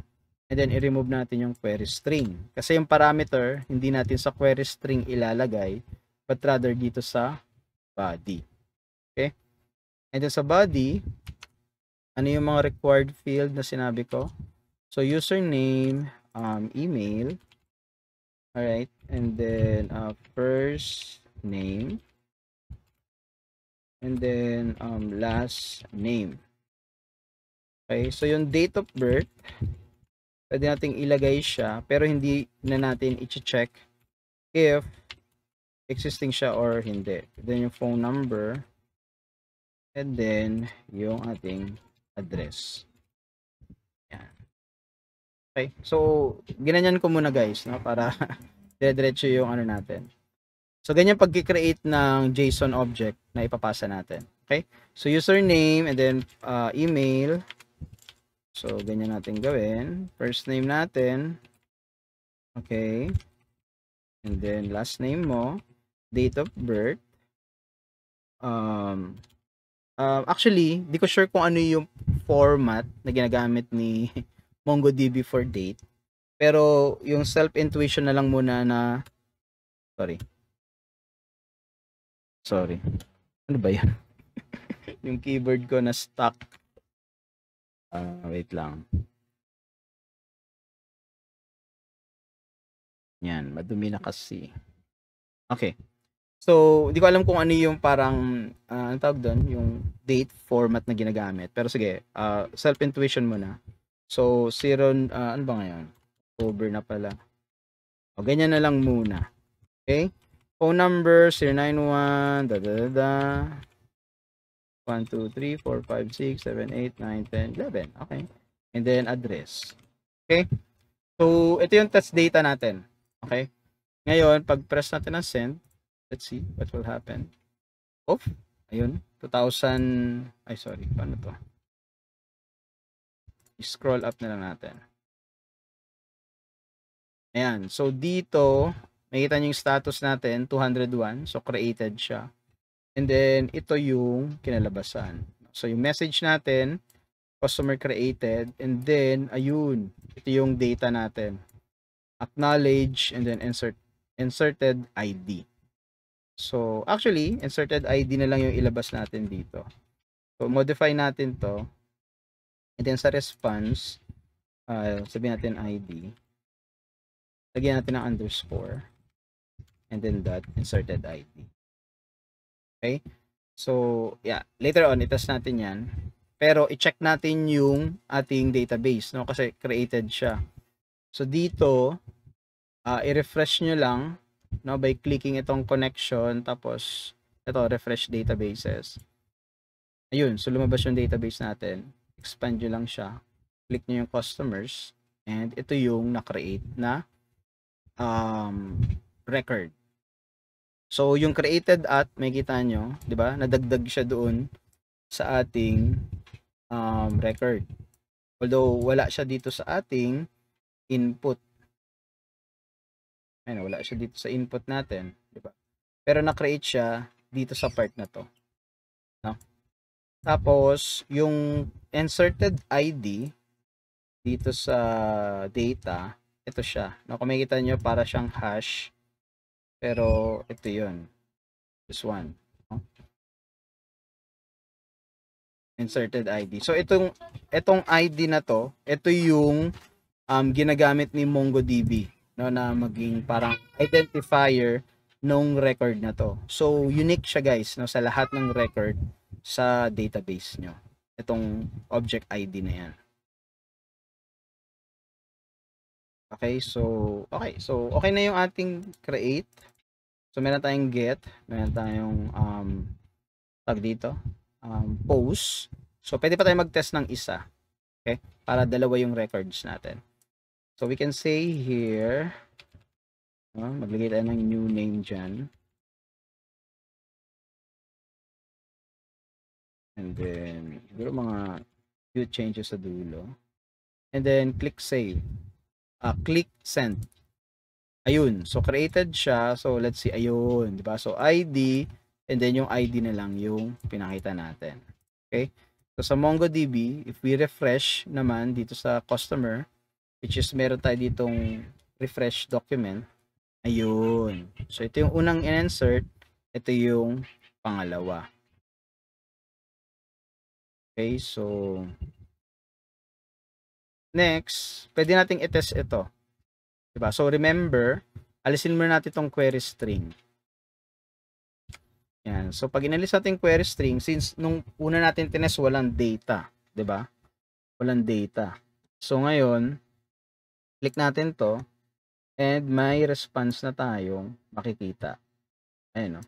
And then, i-remove natin yung query string. Kasi yung parameter, hindi natin sa query string ilalagay, but rather dito sa body. Okay? And then sa body, ano yung mga required field na sinabi ko? So, username, email, alright, and then first name, and then last name. Okay, so yung date of birth, pwede nating ilagay siya, pero hindi na natin i-check if existing siya or hindi. Then yung phone number, and then yung ating address. Yan. Okay, so ginanyan ko muna guys, no, para dire-diretso yung ano natin. So ganyan pag-create ng JSON object na ipapasa natin. Okay? So username and then email. So ganyan natin gawin. First name natin. Okay. And then last name mo, date of birth. Actually, di ko sure kung ano yung format na ginagamit ni MongoDB for date. Pero yung self-intuition na lang muna na Sorry. Ano ba yan? Yung keyboard ko na stuck. Wait lang. Yan, madumi na kasi. Okay. So, di ko alam kung ano yung parang, ang tawag doon, yung date format na ginagamit. Pero sige, self-intuition muna. So, ano ba ngayon? October na pala. O, ganyan na lang muna. Okay? Phone number, 091, 1, 2, 3, 4, 5, 6, 7, 8, 9, 10, 11. Okay. And then, address. Okay? So, ito yung test data natin. Okay? Ngayon, pag press natin ng send, let's see what will happen. Off. Ayun. 2000. Ay, sorry. Paano to? I-scroll up na lang natin. Ayan. So, dito, makikita nyo yung status natin, 201. So, created siya. And then, ito yung kinalabasan. So, yung message natin, customer created. And then, ayun. Ito yung data natin. Acknowledge, and then inserted ID. So, actually, inserted ID na lang yung ilabas natin dito. So, modify natin to. And then, sa response, sabihin natin ID. Lagyan natin ng underscore. And then, dot, inserted ID. Okay? So, yeah. Later on, itest natin yan. Pero, i-check natin yung ating database, no? Kasi created siya. So, dito, i-refresh nyo lang, no? By clicking itong connection, tapos, ito, refresh databases. Ayun, so lumabas yung database natin. Expand nyo lang siya. Click nyo yung customers. And ito yung na-create na record. So, yung created at, may kita nyo, di ba? Nadagdag siya doon sa ating record. Although, wala siya dito sa ating input. Ayun, wala siya dito sa input natin. Di ba? Pero na-create siya dito sa part na to. No? Tapos, yung inserted ID dito sa data, ito siya. No, kung makikita nyo, para siyang hash. Pero, ito yun. This one. No? Inserted ID. So, itong ID na to, ito yung ginagamit ni MongoDB, no, na maging parang identifier nung record na to. So, unique siya guys, no, sa lahat ng record sa database nyo. Itong object ID na yan. Okay, so okay na yung ating create. So, meron tayong get, meron tayong tag dito, post. So, pwede pa tayo mag-test ng isa. Okay? Para dalawa yung records natin. So, we can say here, maglagay tayo ng new name dyan. And then, siguro mga few changes sa dulo. And then, click save. Click send. Ayun. So, created siya. So, let's see. Ayun. Diba? So, ID. And then, yung ID na lang yung pinakita natin. Okay? So, sa MongoDB, if we refresh naman dito sa customer, which is meron tayo ditong refresh document. Ayun. So, ito yung unang in-insert. Ito yung pangalawa. Okay, so next, pwede nating i-test ito. Diba? So, remember, alisin muna natin itong query string. Yan. So, pag inalis natin query string, since nung una natin tinest, walang data. Diba? Walang data. So, ngayon, click natin to and may response na tayong makikita. Ayan, no?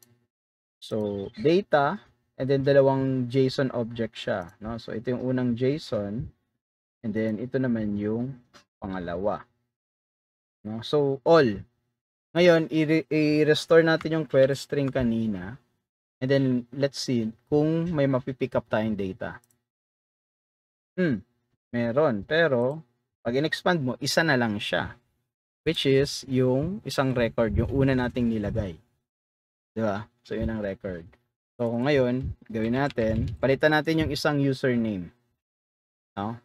So, data, and then dalawang JSON object siya, no? So, ito yung unang JSON, and then ito naman yung pangalawa. No? So, all. Ngayon, i-restore natin yung query string kanina, and then, let's see kung may mapipick up tayong data. Meron. Pero, pag in-expand mo, isa na lang siya. Which is yung isang record, yung una nating nilagay. Diba? So, yun ang record. So, kung ngayon, gawin natin, palitan natin yung isang username. No?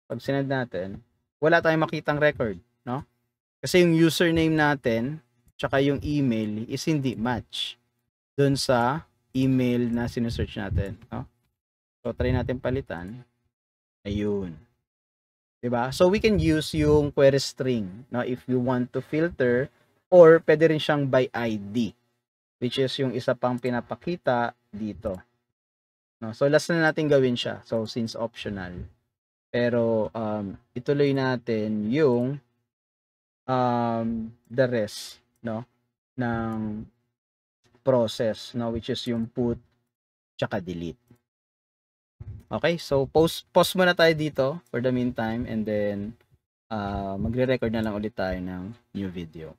Pag sinad natin, wala tayong makitang record. No? Kasi yung username natin, tsaka yung email is hindi match dun sa email na sinesearch natin, no? So try natin palitan. Ayun. 'Di ba? So we can use yung query string, no, if you want to filter, or pwede rin siyang by ID, which is yung isa pang pinapakita dito. No, so last na natin gawin siya. So since optional. Pero ituloy natin yung the rest, no, ng process, no, which is yung put tsaka delete. Okay, so pause muna tayo dito for the meantime, and then magre-record na lang ulit tayo ng new video.